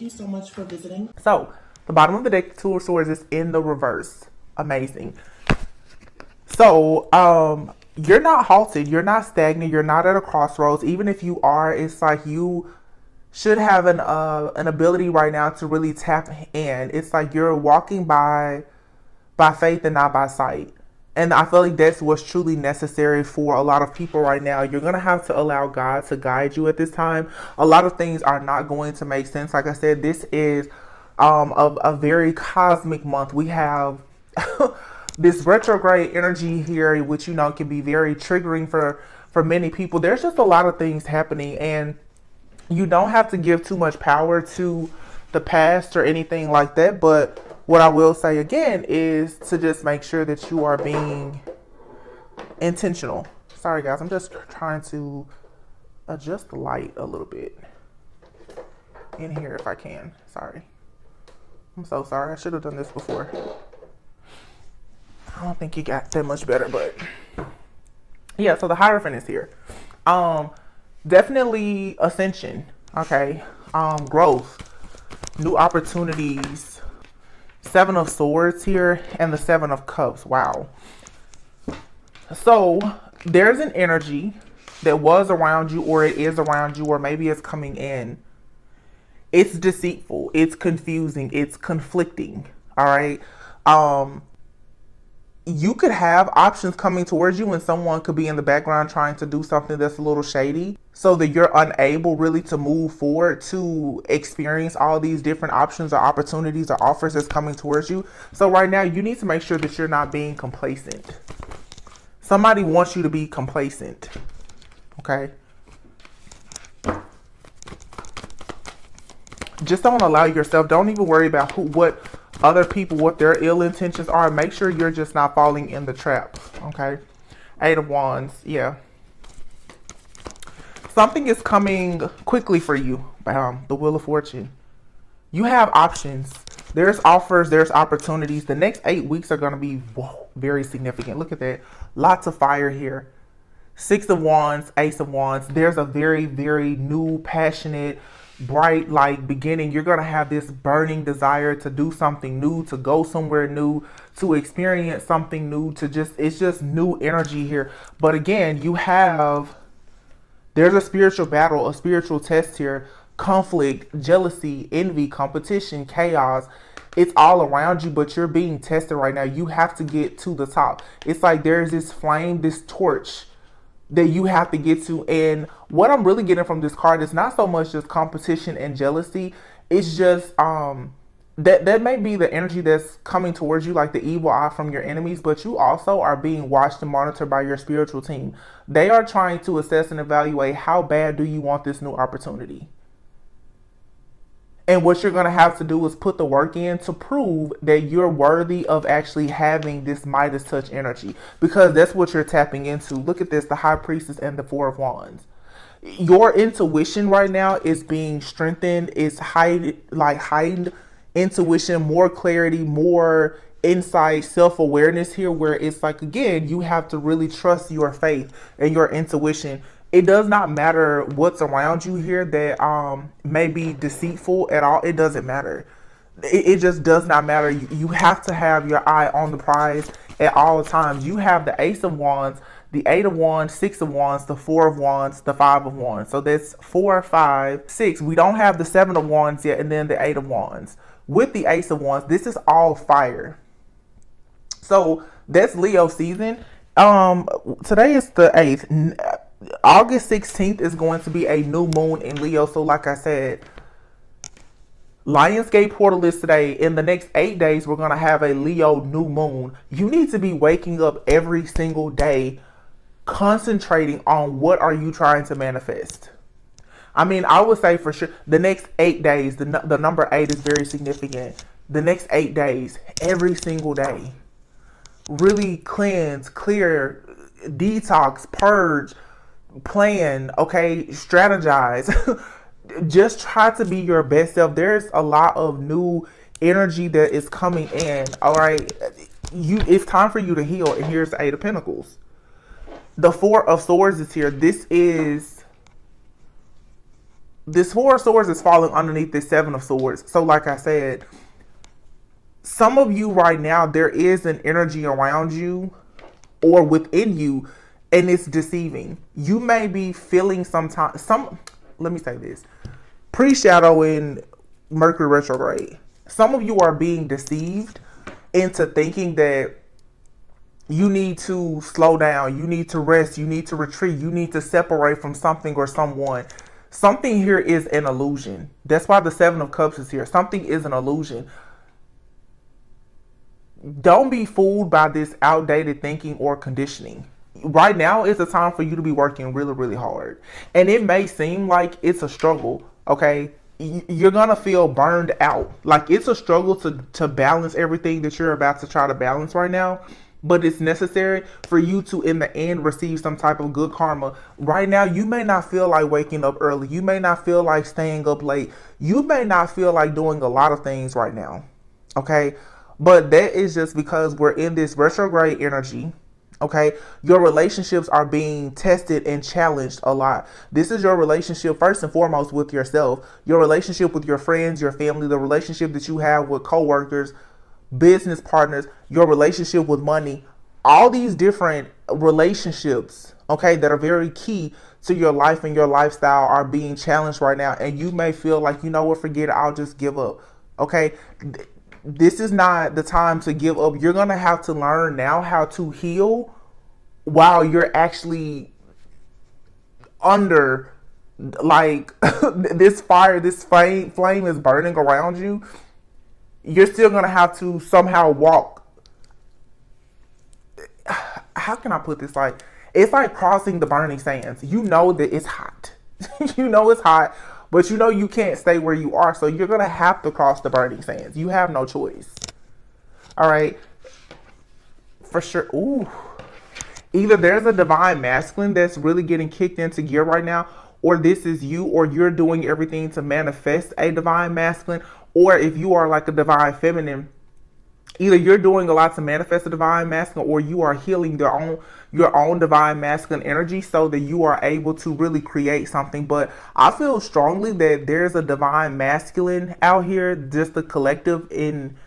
you so much for visiting. So, the bottom of the deck, Two of Swords, is in the reverse. Amazing. So, you're not halted. You're not stagnant. You're not at a crossroads. Even if you are, it's like you should have an ability right now to really tap in. It's like you're walking by faith and not by sight. And I feel like that's what's truly necessary for a lot of people right now. You're going to have to allow God to guide you at this time. A lot of things are not going to make sense. Like I said, this is a very cosmic month. We have this retrograde energy here, which, you know, can be very triggering for many people. There's just a lot of things happening, and you don't have to give too much power to the past or anything like that. But what I will say again is to just make sure that you are being intentional. Sorry guys, I'm just trying to adjust the light a little bit in here if I can. Sorry. I'm so sorry. I should have done this before. I don't think you got that much better, but yeah, so the Hierophant is here. Definitely ascension, okay? Growth, new opportunities. Seven of Swords here and the Seven of Cups. Wow. So there's an energy that was around you, or it is around you, or maybe it's coming in. It's deceitful. It's confusing. It's conflicting. All right. You could have options coming towards you, and someone could be in the background trying to do something that's a little shady, so that you're unable really to move forward to experience all these different options or opportunities or offers that's coming towards you. So right now you need to make sure that you're not being complacent. Somebody wants you to be complacent. Okay. Just don't allow yourself. Don't even worry about what other people, what their ill intentions are. Make sure you're just not falling in the trap. Okay. Eight of Wands. Yeah. Something is coming quickly for you. The Wheel of Fortune. You have options. There's offers. There's opportunities. The next 8 weeks are going to be very significant. Look at that. Lots of fire here. Six of Wands. Ace of Wands. There's a very, very new, passionate, bright like beginning. You're going to have this burning desire to do something new, to go somewhere new, to experience something new, it's just new energy here. But again, there's a spiritual battle, a spiritual test here. Conflict, jealousy, envy, competition, chaos. It's all around you, but you're being tested right now. You have to get to the top. It's like there's this flame, this torch that you have to get to. And what I'm really getting from this card is not so much just competition and jealousy. It's just that may be the energy that's coming towards you, like the evil eye from your enemies, but you also are being watched and monitored by your spiritual team. They are trying to assess and evaluate how bad do you want this new opportunity. And what you're going to have to do is put the work in to prove that you're worthy of actually having this Midas touch energy, because that's what you're tapping into. Look at this, the High Priestess and the Four of Wands. Your intuition right now is being strengthened. It's heightened intuition, more clarity, more insight, self-awareness here, where it's like, again, you have to really trust your faith and your intuition. It does not matter what's around you here that may be deceitful at all. It doesn't matter. It just does not matter. You have to have your eye on the prize at all times. You have the Ace of Wands, the Eight of Wands, Six of Wands, the Four of Wands, the Five of Wands. So that's 4, 5, 6. We don't have the Seven of Wands yet, and then the Eight of Wands. With the Ace of Wands, this is all fire. So that's Leo season. Today is the 8th. August 16th is going to be a new moon in Leo. So like I said, Lionsgate portal is today. In the next 8 days, we're going to have a Leo new moon. You need to be waking up every single day, concentrating on what are you trying to manifest. I mean, I would say for sure the next 8 days, the number 8 is very significant. The next 8 days, every single day, really cleanse, clear, detox, purge, plan, okay, strategize. Just try to be your best self. There's a lot of new energy that is coming in. All right, it's time for you to heal. And here's the Eight of Pentacles. The Four of Swords is here. This is this Four of Swords is falling underneath this Seven of Swords. So like I said, some of you right now, there is an energy around you or within you, and it's deceiving. You may be feeling let me say this, pre-shadowing Mercury retrograde. Some of you are being deceived into thinking that you need to slow down, you need to rest, you need to retreat, you need to separate from something or someone. Something here is an illusion. That's why the Seven of Cups is here. Something is an illusion. Don't be fooled by this outdated thinking or conditioning. Right now is the time for you to be working really, really hard. And it may seem like it's a struggle, okay? You're gonna feel burned out. Like it's a struggle to balance everything that you're about to try to balance right now. But it's necessary for you to, in the end, receive some type of good karma. Right now, you may not feel like waking up early. You may not feel like staying up late. You may not feel like doing a lot of things right now, okay? But that is just because we're in this retrograde energy, okay? Your relationships are being tested and challenged a lot. This is your relationship, first and foremost, with yourself. Your relationship with your friends, your family, the relationship that you have with coworkers, business partners, your relationship with money, all these different relationships, okay, that are very key to your life and your lifestyle are being challenged right now. And you may feel like, you know what, forget it, I'll just give up, okay? This is not the time to give up. You're going to have to learn now how to heal while you're actually under, like, this fire, this flame is burning around you. You're still going to have to somehow walk. How can I put this? Like, it's like crossing the burning sands. You know that it's hot. You know it's hot, but you know you can't stay where you are. So you're going to have to cross the burning sands. You have no choice. All right. For sure. Ooh. Either there's a divine masculine that's really getting kicked into gear right now, or this is you, or you're doing everything to manifest a divine masculine. Or if you are like a divine feminine, either you're doing a lot to manifest a divine masculine, or you are healing your own divine masculine energy so that you are able to really create something. But I feel strongly that there's a divine masculine out here, just the collective in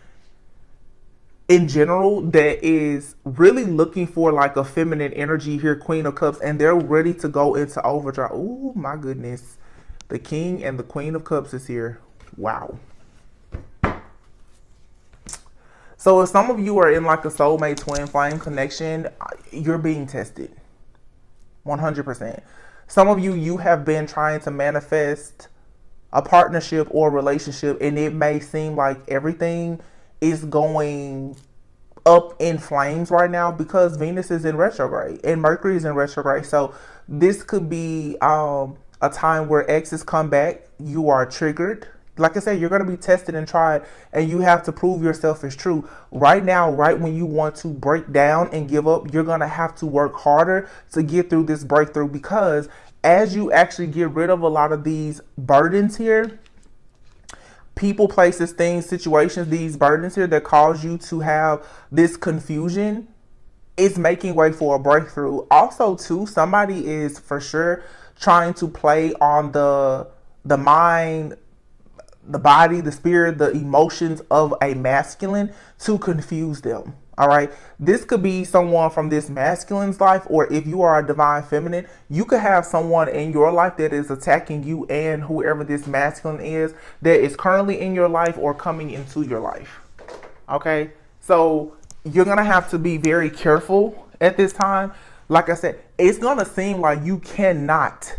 general, that is really looking for like a feminine energy here, Queen of Cups, and they're ready to go into overdrive. Oh my goodness. The King and the Queen of Cups is here. Wow. So if some of you are in like a soulmate twin flame connection, you're being tested. 100%. Some of you have been trying to manifest a partnership or relationship, and it may seem like everything is going up in flames right now because Venus is in retrograde and Mercury is in retrograde. So this could be a time where exes come back. You are triggered. Like I said, you're going to be tested and tried, and you have to prove yourself is true. Right now, right when you want to break down and give up, you're going to have to work harder to get through this breakthrough, because as you actually get rid of a lot of these burdens here, people, places, things, situations, these burdens here that cause you to have this confusion, it's making way for a breakthrough. Also, too, somebody is for sure trying to play on the mind, the body, the spirit, the emotions of a masculine to confuse them. All right. This could be someone from this masculine's life, or if you are a divine feminine, you could have someone in your life that is attacking you and whoever this masculine is that is currently in your life or coming into your life. Okay. So you're going to have to be very careful at this time. Like I said, it's going to seem like you cannot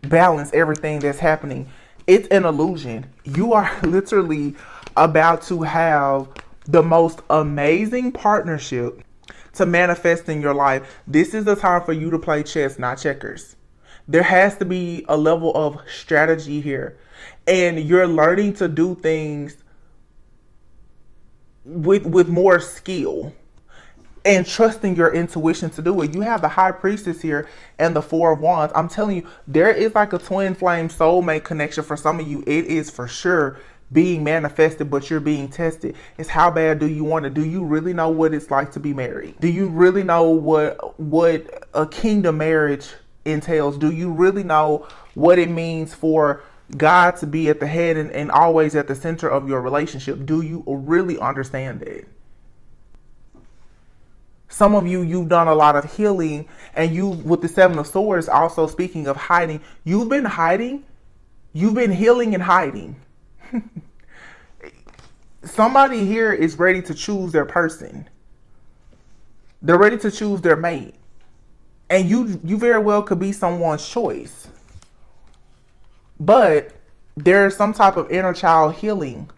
balance everything that's happening. It's an illusion. You are literally about to have the most amazing partnership to manifest in your life. This is the time for you to play chess, not checkers. There has to be a level of strategy here. And you're learning to do things with more skill and trusting your intuition to do it. You have the High Priestess here and the Four of Wands. I'm telling you, there is like a twin flame soulmate connection for some of you. It is for sure being manifested, but you're being tested. It's how bad do you want it? Do you really know what it's like to be married? Do you really know what a kingdom marriage entails? Do you really know what it means for God to be at the head and always at the center of your relationship. Do you really understand that? Some of you, you've done a lot of healing, and you, with the Seven of Swords, also speaking of hiding, you've been hiding. You've been healing and hiding. Somebody here is ready to choose their person. They're ready to choose their mate. And you very well could be someone's choice. But there's some type of inner child healing,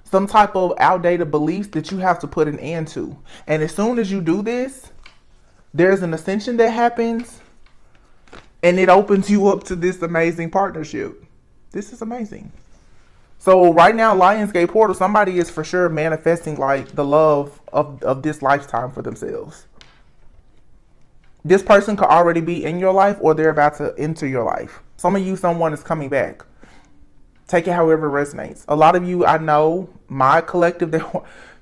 some type of outdated beliefs that you have to put an end to. And as soon as you do this, there's an ascension that happens, and it opens you up to this amazing partnership. This is amazing. So right now, Lionsgate Portal, somebody is for sure manifesting like the love of this lifetime for themselves. This person could already be in your life, or they're about to enter your life. Some of you, someone is coming back. Take it however it resonates. A lot of you, I know, my collective,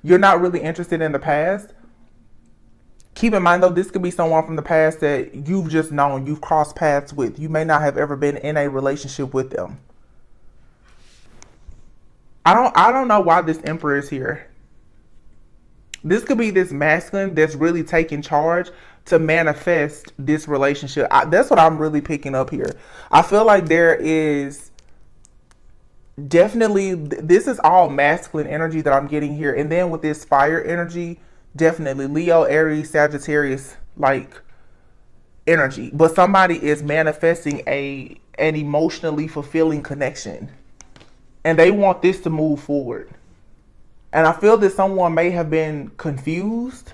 you're not really interested in the past. Keep in mind, though, this could be someone from the past that you've just known, you've crossed paths with. You may not have ever been in a relationship with them. I don't know why this Emperor is here. This could be this masculine that's really taking charge to manifest this relationship. That's what I'm really picking up here. I feel like there is definitely, this is all masculine energy that I'm getting here. And then with this fire energy, definitely Leo, Aries, Sagittarius, like energy. But somebody is manifesting an emotionally fulfilling connection. And they want this to move forward. And I feel that someone may have been confused.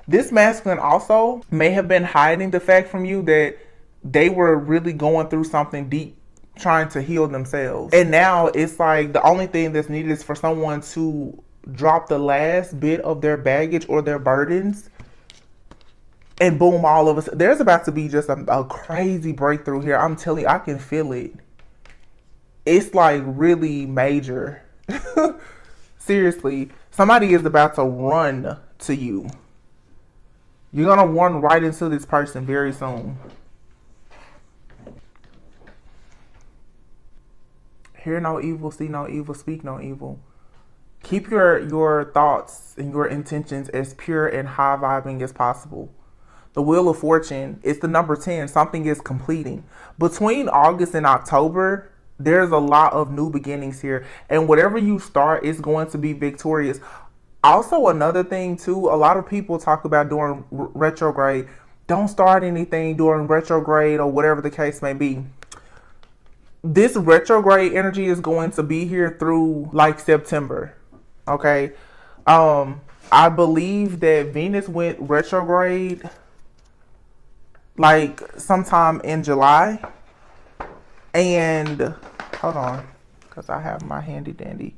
This masculine also may have been hiding the fact from you that they were really going through something deep, trying to heal themselves. And now it's like the only thing that's needed is for someone to drop the last bit of their baggage or their burdens. And boom, all of us. There's about to be just a crazy breakthrough here. I'm telling you, I can feel it. It's like really major. Seriously, somebody is about to run to you. You're going to run right into this person very soon. Hear no evil, see no evil, speak no evil. Keep your thoughts and your intentions as pure and high vibing as possible. The Wheel of Fortune is the number 10. Something is completing. Between August and October, there's a lot of new beginnings here. And whatever you start is going to be victorious. Also, another thing too, a lot of people talk about during retrograde. Don't start anything during retrograde or whatever the case may be. This retrograde energy is going to be here through like September. Okay. I believe that Venus went retrograde like sometime in July. And hold on, because I have my handy dandy.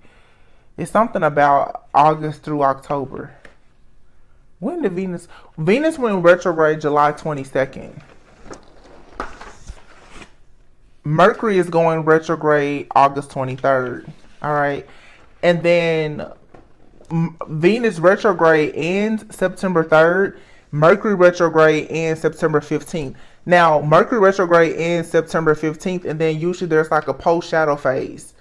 It's something about August through October. When did Venus went retrograde July 22nd. Mercury is going retrograde August 23rd. All right. And then Venus retrograde ends September 3rd. Mercury retrograde ends September 15th. Now, Mercury retrograde ends September 15th, and then usually there's like a post-shadow phase,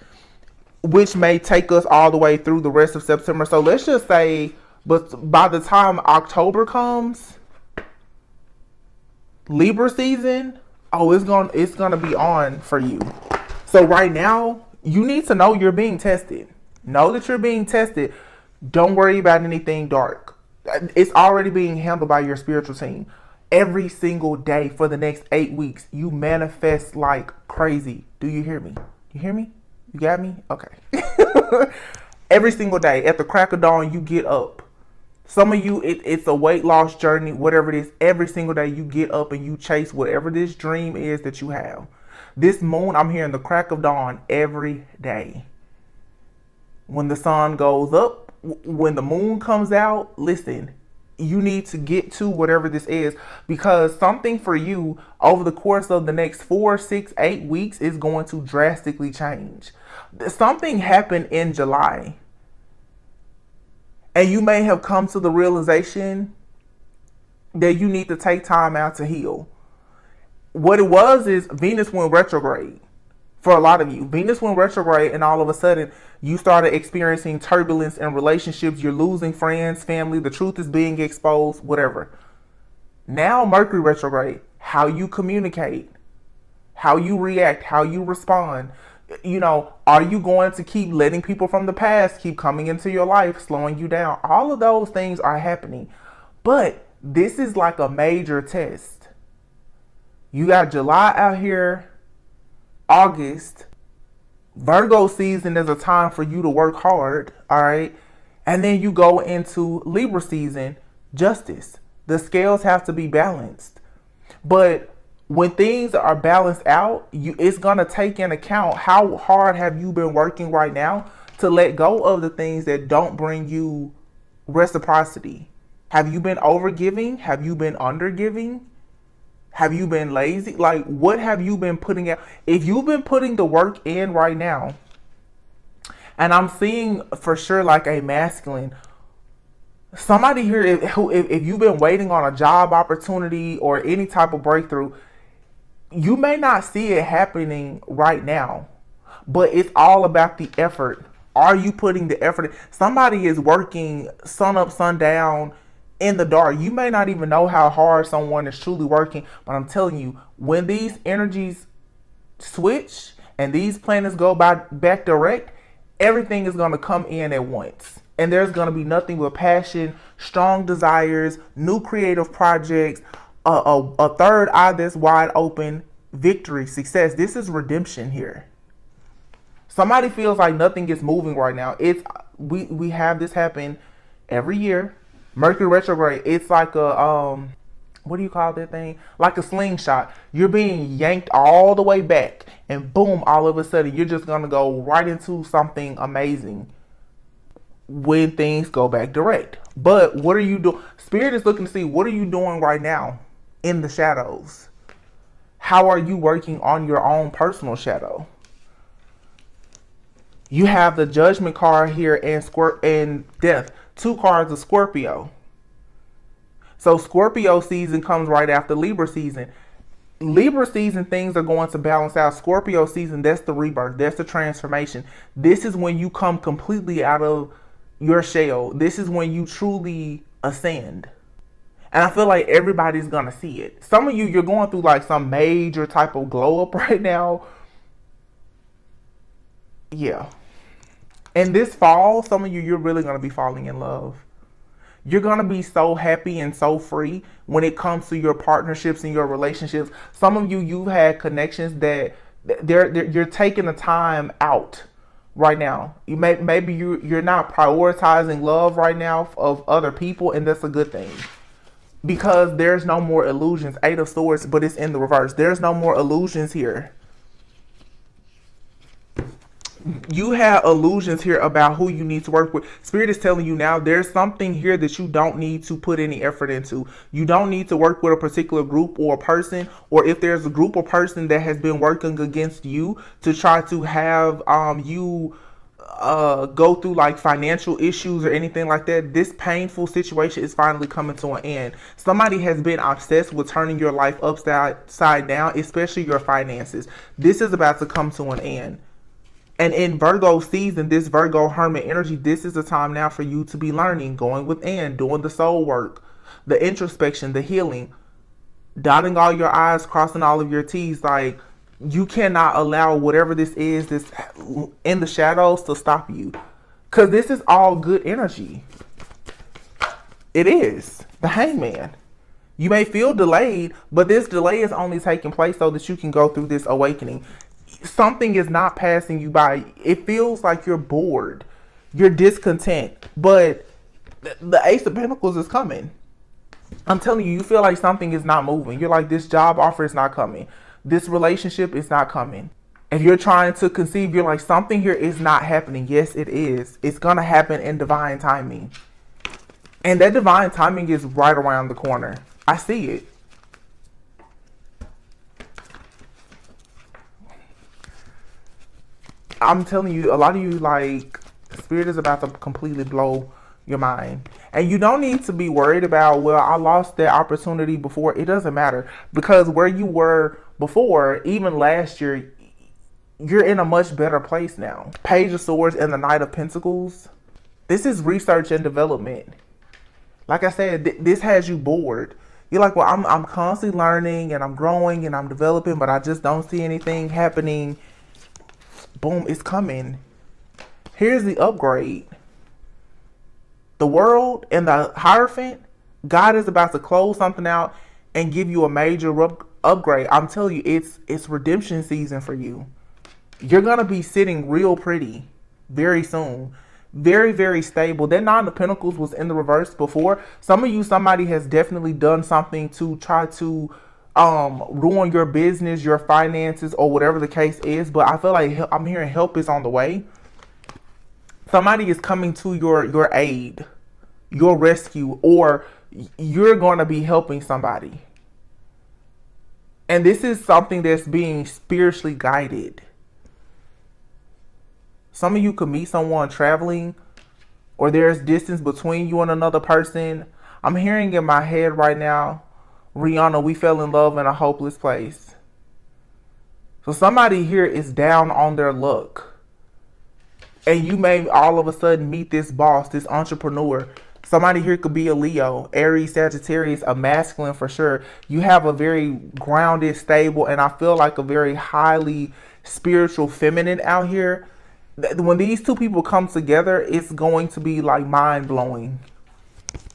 which may take us all the way through the rest of September. So let's just say, but by the time October comes, Libra season, oh, it's gonna be on for you. So right now, you need to know you're being tested. Know that you're being tested. Don't worry about anything dark. It's already being handled by your spiritual team. Every single day for the next 8 weeks, you manifest like crazy. Do you hear me? You hear me? You got me? Okay. Every single day at the crack of dawn, you get up. Some of you, it's a weight loss journey, whatever it is. Every single day you get up and you chase whatever this dream is that you have. This moon, I'm hearing the crack of dawn every day. When the sun goes up, when the moon comes out, listen, you need to get to whatever this is, because something for you over the course of the next 4, 6, 8 weeks is going to drastically change. Something happened in July, and you may have come to the realization that you need to take time out to heal. What it was is Venus went retrograde For a lot of you, Venus went retrograde and all of a sudden you started experiencing turbulence in relationships. You're losing friends, family. The truth is being exposed, whatever. Now Mercury retrograde, how you communicate, how you react, how you respond. You know, are you going to keep letting people from the past keep coming into your life, slowing you down? All of those things are happening. But this is like a major test. You got July out here, August. Virgo season is a time for you to work hard, all right? And then you go into Libra season, justice. The scales have to be balanced. But when things are balanced out, it's going to take in account how hard have you been working right now to let go of the things that don't bring you reciprocity. Have you been overgiving? Have you been undergiving? Have you been lazy? Like, what have you been putting out? If you've been putting the work in right now, and I'm seeing for sure like a masculine, somebody here, if you've been waiting on a job opportunity or any type of breakthrough, you may not see it happening right now, but it's all about the effort. Are you putting the effort in? Somebody is working sun up, sun down in the dark. You may not even know how hard someone is truly working, but I'm telling you, when these energies switch and these planets go back direct, everything is going to come in at once. And there's going to be nothing but passion, strong desires, new creative projects, a third eye that's wide open, victory, success. This is redemption here. Somebody feels like nothing is moving right now. We have this happen every year. Mercury retrograde. It's like a what do you call that thing? Like a slingshot. You're being yanked all the way back, and boom, all of a sudden you're just gonna go right into something amazing when things go back direct. But what are you doing? Spirit is looking to see, what are you doing right now in the shadows? How are you working on your own personal shadow? You have the Judgment card here and Death. 2 cards of Scorpio. So Scorpio season comes right after Libra season. Libra season, things are going to balance out. Scorpio season, that's the rebirth. That's the transformation. This is when you come completely out of your shell. This is when you truly ascend. And I feel like everybody's going to see it. Some of you, you're going through like some major type of glow up right now. Yeah. And this fall, some of you, you're really going to be falling in love. You're going to be so happy and so free when it comes to your partnerships and your relationships. Some of you, you've had connections that you're taking the time out right now. Maybe you're not prioritizing love right now of other people, and that's a good thing. Because there's no more illusions. 8 of Swords, but it's in the reverse. There's no more illusions here. You have illusions here about who you need to work with. Spirit is telling you now there's something here that you don't need to put any effort into. You don't need to work with a particular group or a person, or if there's a group or person that has been working against you to try to have you go through like financial issues or anything like that. This painful situation is finally coming to an end. Somebody has been obsessed with turning your life upside down, especially your finances. This is about to come to an end. And in Virgo season, this Virgo Hermit energy, this is the time now for you to be learning, going within, doing the soul work, the introspection, the healing, dotting all your I's, crossing all of your T's. Like, you cannot allow whatever this is, this in the shadows, to stop you. Because this is all good energy. It is. The Hangman. You may feel delayed, but this delay is only taking place so that you can go through this awakening. Something is not passing you by. It feels like you're bored. You're discontent. But the Ace of Pentacles is coming. I'm telling you, you feel like something is not moving. You're like, this job offer is not coming. This relationship is not coming. If you're trying to conceive, you're like, something here is not happening. Yes, it is. It's going to happen in divine timing. And that divine timing is right around the corner. I see it. I'm telling you, a lot of you, like, Spirit is about to completely blow your mind. And you don't need to be worried about, well, I lost that opportunity before. It doesn't matter. Because where you were before, even last year, you're in a much better place now. Page of Swords and the Knight of Pentacles. This is research and development. Like I said, this has you bored. You're like, well, I'm constantly learning and I'm growing and I'm developing, but I just don't see anything happening. Boom, it's coming. Here's the upgrade. The World and the Hierophant. God is about to close something out and give you a major upgrade. I'm telling you, it's redemption season for you. You're going to be sitting real pretty very soon. Very, very stable. That Nine of Pentacles was in the reverse before. Some of you, somebody has definitely done something to try to ruin your business, your finances, or whatever the case is. But I feel like I'm hearing help is on the way. Somebody is coming to your aid, your rescue, or you're going to be helping somebody. And this is something that's being spiritually guided. Some of you could meet someone traveling, or there's distance between you and another person. I'm hearing in my head right now, Rihanna, we fell in love in a hopeless place. So somebody here is down on their luck. And you may all of a sudden meet this boss, this entrepreneur. Somebody here could be a Leo, Aries, Sagittarius, a masculine for sure. You have a very grounded, stable, and I feel like a very highly spiritual feminine out here. When these two people come together, it's going to be like mind-blowing.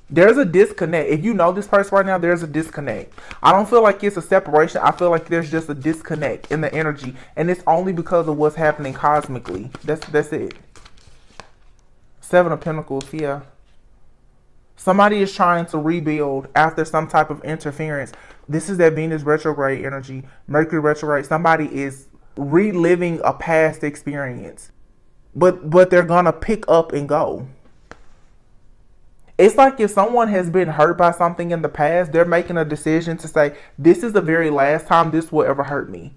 There's a disconnect. If you know this person right now, there's a disconnect. I don't feel like it's a separation. I feel like there's just a disconnect in the energy. And it's only because of what's happening cosmically. That's it. Seven of Pentacles, yeah. Somebody is trying to rebuild after some type of interference. This is that Venus retrograde energy. Mercury retrograde. Somebody is reliving a past experience. But they're going to pick up and go. It's like if someone has been hurt by something in the past, they're making a decision to say, this is the very last time this will ever hurt me.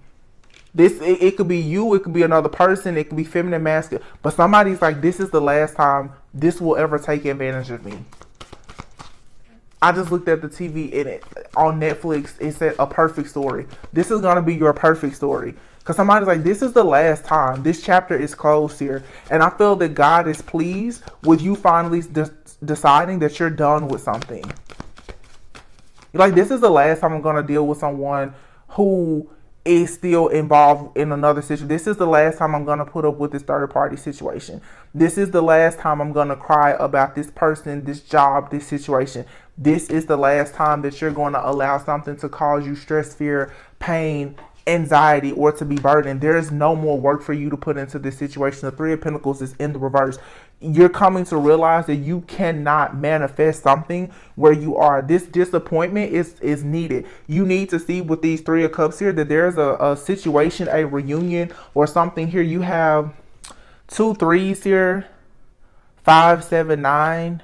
It could be you, it could be another person, it could be feminine, masculine. But somebody's like, this is the last time this will ever take advantage of me. I just looked at the TV and on Netflix, it said A Perfect Story. This is going to be your perfect story. Because somebody's like, this is the last time. This chapter is closed here. And I feel that God is pleased with you finally deciding that you're done with something. You're like, this is the last time I'm going to deal with someone who is still involved in another situation. This is the last time I'm going to put up with this third party situation. This is the last time I'm going to cry about this person, this job, this situation. This is the last time that you're going to allow something to cause you stress, fear, pain, anxiety, or to be burdened. There is no more work for you to put into this situation. The Three of Pentacles is in the reverse. You're coming to realize that you cannot manifest something where you are. This disappointment is needed. You need to see with these Three of Cups here that there's a situation, a reunion, or something here. You have 2 3s here, 5 7 9.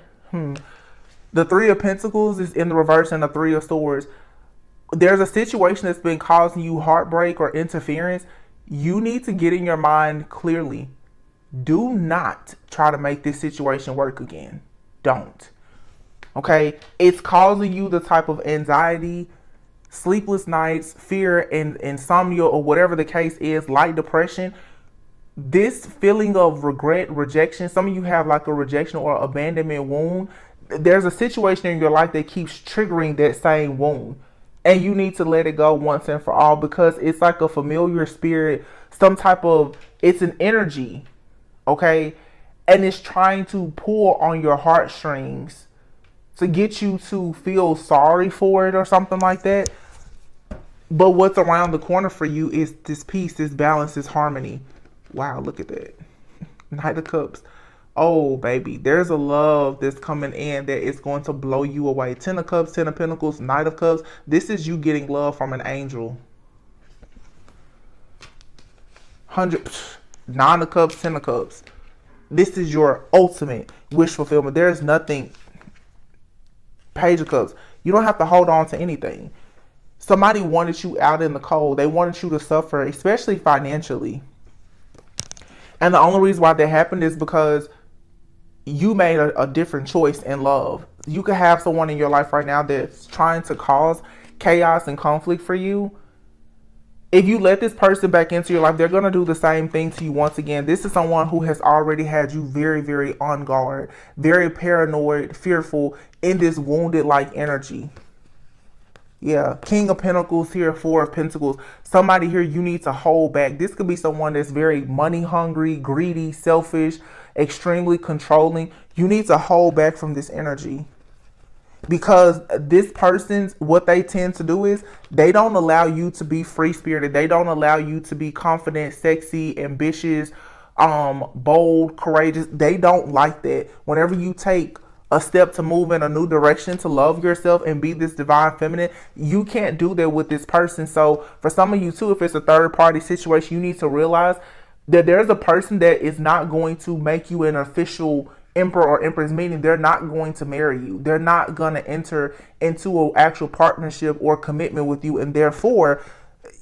The Three of Pentacles is in the reverse and the Three of Swords. There's a situation that's been causing you heartbreak or interference. You need to get in your mind clearly. Do not try to make this situation work again. Don't. Okay? It's causing you the type of anxiety, sleepless nights, fear, and insomnia, or whatever the case is, light depression. This feeling of regret, rejection. Some of you have like a rejection or abandonment wound. There's a situation in your life that keeps triggering that same wound. And you need to let it go once and for all, because it's like a familiar spirit, some type of, it's an energy, okay? And it's trying to pull on your heartstrings to get you to feel sorry for it or something like that. But what's around the corner for you is this peace, this balance, this harmony. Wow, look at that. Knight of Cups. Oh, baby, there's a love that's coming in that is going to blow you away. 10 of Cups, 10 of Pentacles, Knight of Cups. This is you getting love from an angel. 9 of Cups, 10 of Cups. This is your ultimate wish fulfillment. There's nothing. Page of Cups. You don't have to hold on to anything. Somebody wanted you out in the cold. They wanted you to suffer, especially financially. And the only reason why that happened is because you made a different choice in love. You could have someone in your life right now that's trying to cause chaos and conflict for you. If you let this person back into your life, they're going to do the same thing to you once again. This is someone who has already had you very, very on guard, very paranoid, fearful, in this wounded like energy. Yeah, King of Pentacles here, Four of Pentacles. Somebody here you need to hold back. This could be someone that's very money hungry, greedy, selfish, extremely controlling. You need to hold back from this energy. Because this person's, what they tend to do is they don't allow you to be free spirited. They don't allow you to be confident, sexy, ambitious, bold, courageous. They don't like that. Whenever you take a step to move in a new direction, to love yourself and be this divine feminine, you can't do that with this person. So for some of you too, if it's a third party situation, you need to realize that there's a person that is not going to make you an official emperor or empress, meaning they're not going to marry you. They're not going to enter into an actual partnership or commitment with you, and therefore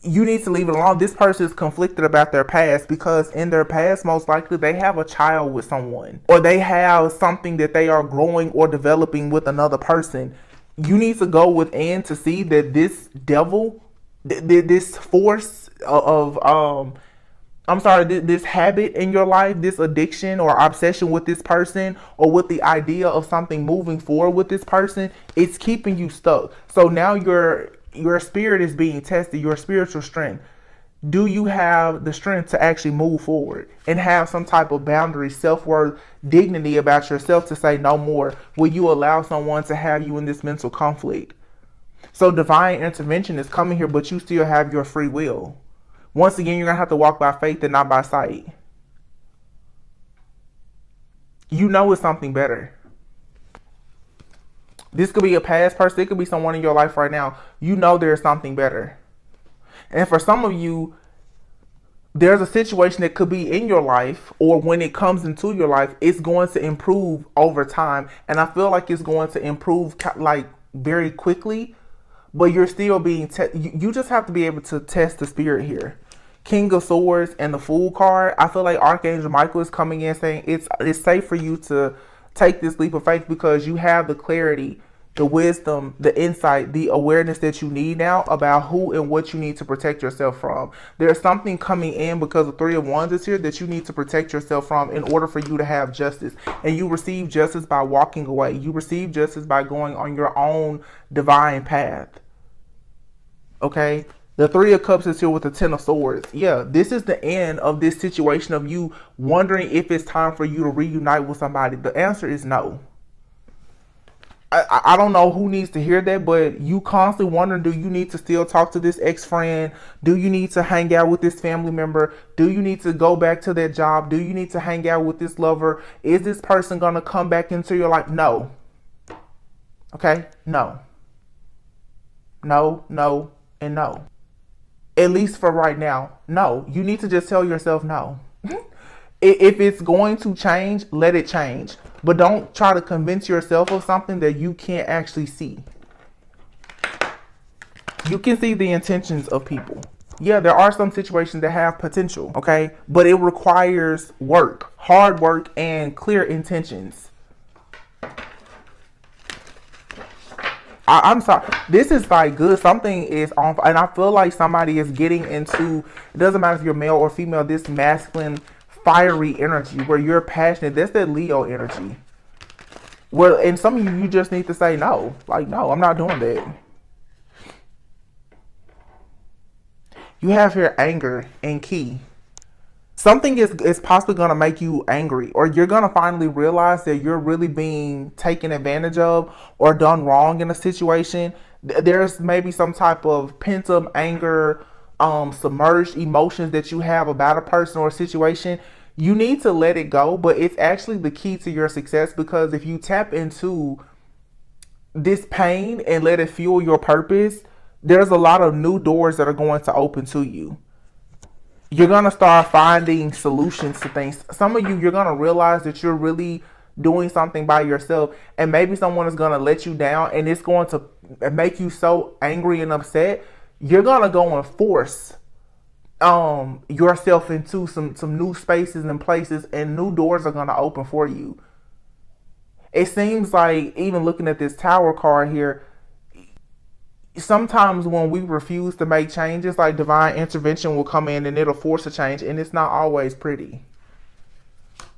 you need to leave it alone. This person is conflicted about their past, because in their past, most likely they have a child with someone, or they have something that they are growing or developing with another person. You need to go within to see that this devil, this force of this habit in your life, this addiction or obsession with this person, or with the idea of something moving forward with this person, it's keeping you stuck. So now your spirit is being tested, your spiritual strength. Do you have the strength to actually move forward and have some type of boundary, self-worth, dignity about yourself to say no more? Will you allow someone to have you in this mental conflict? So divine intervention is coming here, but you still have your free will. Once again, you're going to have to walk by faith and not by sight. You know it's something better. This could be a past person. It could be someone in your life right now. You know there's something better. And for some of you, there's a situation that could be in your life, or when it comes into your life, it's going to improve over time. And I feel like it's going to improve like very quickly, but you're still being, you just have to be able to test the spirit here. King of Swords and the Fool card. I feel like Archangel Michael is coming in saying it's safe for you to take this leap of faith, because you have the clarity, the wisdom, the insight, the awareness that you need now about who and what you need to protect yourself from. There's something coming in, because the Three of Wands is here, that you need to protect yourself from in order for you to have justice. And you receive justice by walking away. You receive justice by going on your own divine path. Okay? The Three of Cups is here with the Ten of Swords. Yeah, this is the end of this situation of you wondering if it's time for you to reunite with somebody. The answer is no. I don't know who needs to hear that, but you constantly wonder, do you need to still talk to this ex-friend? Do you need to hang out with this family member? Do you need to go back to that job? Do you need to hang out with this lover? Is this person going to come back into your life? No. Okay? No. No, no, and no. At least for right now, no. You need to just tell yourself no. If it's going to change, let it change. But don't try to convince yourself of something that you can't actually see. You can see the intentions of people. Yeah, there are some situations that have potential, okay? But it requires work, hard work, and clear intentions. I'm sorry. This is like good. Something is on, and I feel like somebody is getting into, it doesn't matter if you're male or female, this masculine, fiery energy where you're passionate. That's that Leo energy. Well, and some of you just need to say no. Like, no, I'm not doing that. You have here anger and key. Something is possibly going to make you angry, or you're going to finally realize that you're really being taken advantage of or done wrong in a situation. There's maybe some type of pent-up anger, submerged emotions that you have about a person or a situation. You need to let it go, but it's actually the key to your success, because if you tap into this pain and let it fuel your purpose, there's a lot of new doors that are going to open to you. You're going to start finding solutions to things. Some of you, you're going to realize that you're really doing something by yourself, and maybe someone is going to let you down, and it's going to make you so angry and upset. You're going to go and force yourself into some new spaces and places, and new doors are going to open for you. It seems like, even looking at this Tower card here, sometimes when we refuse to make changes, like divine intervention will come in and it'll force a change, and it's not always pretty.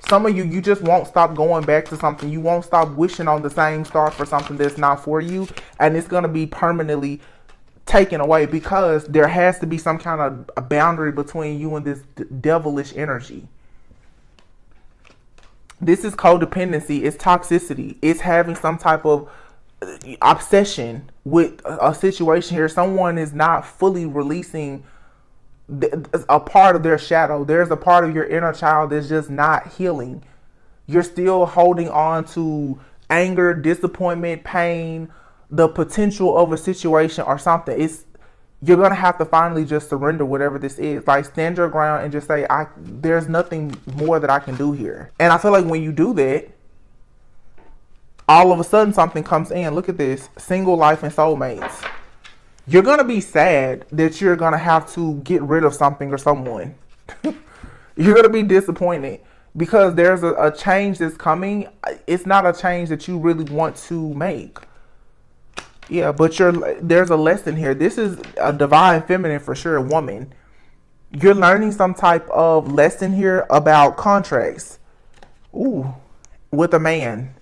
Some of you, you just won't stop going back to something. You won't stop wishing on the same star for something that's not for you, and it's going to be permanently taken away because there has to be some kind of a boundary between you and this devilish energy. This is codependency, it's toxicity, it's having some type of obsession with a situation here. Someone is not fully releasing a part of their shadow. There's a part of your inner child that's just not healing. You're still holding on to anger, disappointment, pain, the potential of a situation or something. You're gonna have to finally just surrender whatever this is. Like, stand your ground and just say, there's nothing more that I can do here. And I feel like when you do that, all of a sudden something comes in. Look at this. Single life and soulmates. You're going to be sad that you're going to have to get rid of something or someone. You're going to be disappointed because there's a change that's coming. It's not a change that you really want to make. Yeah, but there's a lesson here. This is a divine feminine for sure, woman. You're learning some type of lesson here about contracts. Ooh, with a man.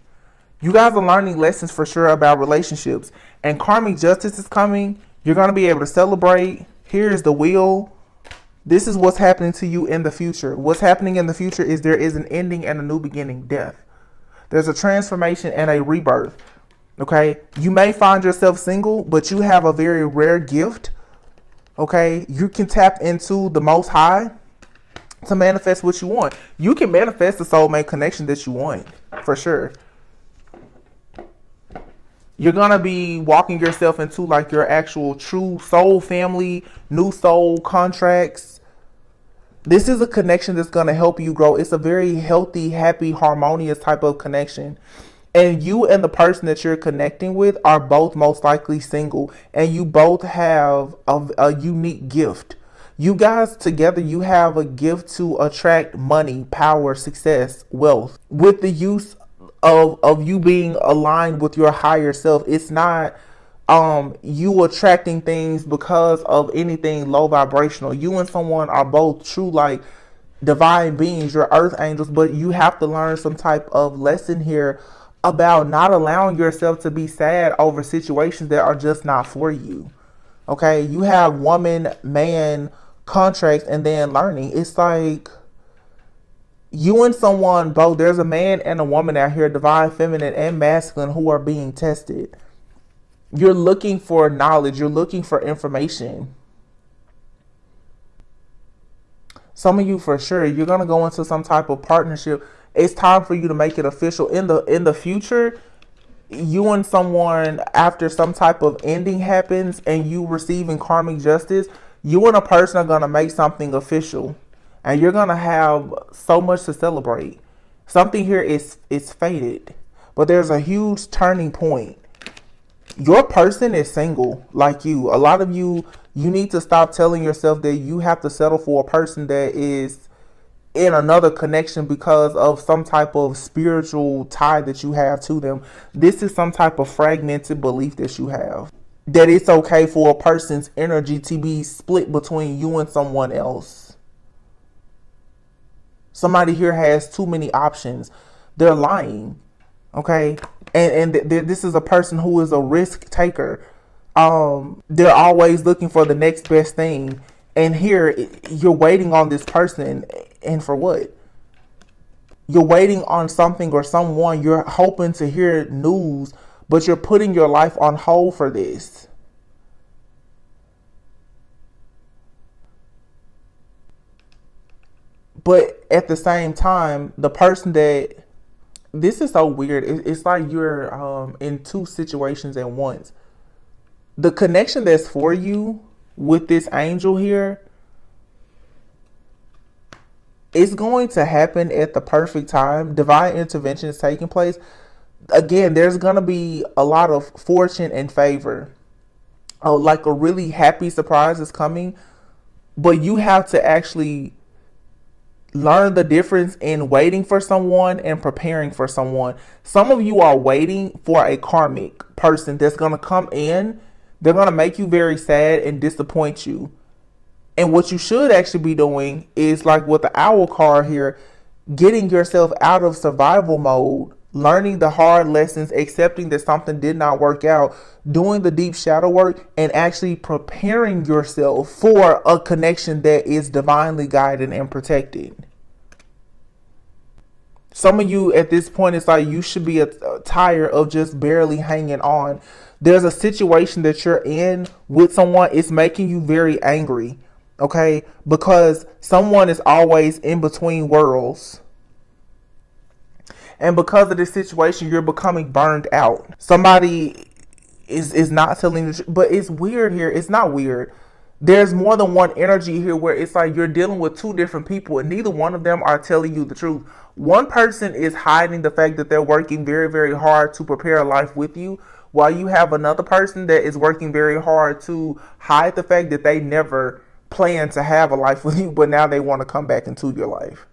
You guys are learning lessons for sure about relationships. And karmic justice is coming. You're going to be able to celebrate. Here's the wheel. This is what's happening to you in the future. What's happening in the future is there is an ending and a new beginning, death. There's a transformation and a rebirth. Okay? You may find yourself single, but you have a very rare gift. Okay? You can tap into the Most High to manifest what you want. You can manifest the soulmate connection that you want, for sure. You're going to be walking yourself into like your actual true soul family, new soul contracts. This is a connection that's going to help you grow. It's a very healthy, happy, harmonious type of connection. And you and the person that you're connecting with are both most likely single. And you both have a unique gift. You guys together, you have a gift to attract money, power, success, wealth. With the use of you being aligned with your higher self. It's not you attracting things because of anything low vibrational. You and someone are both true like divine beings, your earth angels, but you have to learn some type of lesson here about not allowing yourself to be sad over situations that are just not for you. Okay, you have woman, man contracts and then learning. It's like you and someone, both, there's a man and a woman out here, divine feminine and masculine, who are being tested. You're looking for knowledge. You're looking for information. Some of you, for sure, you're going to go into some type of partnership. It's time for you to make it official. In the future, you and someone, after some type of ending happens and you receiving karmic justice, you and a person are going to make something official. And you're going to have so much to celebrate. Something here is fated. But there's a huge turning point. Your person is single like you. A lot of you need to stop telling yourself that you have to settle for a person that is in another connection because of some type of spiritual tie that you have to them. This is some type of fragmented belief that you have. That it's okay for a person's energy to be split between you and someone else. Somebody here has too many options. They're lying. Okay. And this is a person who is a risk taker. They're always looking for the next best thing. And here you're waiting on this person. And for what? You're waiting on something or someone. You're hoping to hear news, but you're putting your life on hold for this. But at the same time, the person that, this is so weird. It's like you're in two situations at once. The connection that's for you with this angel here, it's going to happen at the perfect time. Divine intervention is taking place. Again, there's going to be a lot of fortune and favor. Like a really happy surprise is coming. But you have to actually learn the difference in waiting for someone and preparing for someone. Some of you are waiting for a karmic person that's going to come in They're going to make you very sad and disappoint you. And what you should actually be doing is like with the owl card here, getting yourself out of survival mode, learning the hard lessons, accepting that something did not work out, doing the deep shadow work, and actually preparing yourself for a connection that is divinely guided and protected. Some of you at this point, it's like you should be tired of just barely hanging on. There's a situation that you're in with someone. It's making you very angry. Okay, because someone is always in between worlds. And because of this situation, you're becoming burned out. Somebody is not telling the truth. But it's weird here. It's not weird. There's more than one energy here where it's like you're dealing with two different people and neither one of them are telling you the truth. One person is hiding the fact that they're working very, very hard to prepare a life with you, while you have another person that is working very hard to hide the fact that they never plan to have a life with you, but now they want to come back into your life.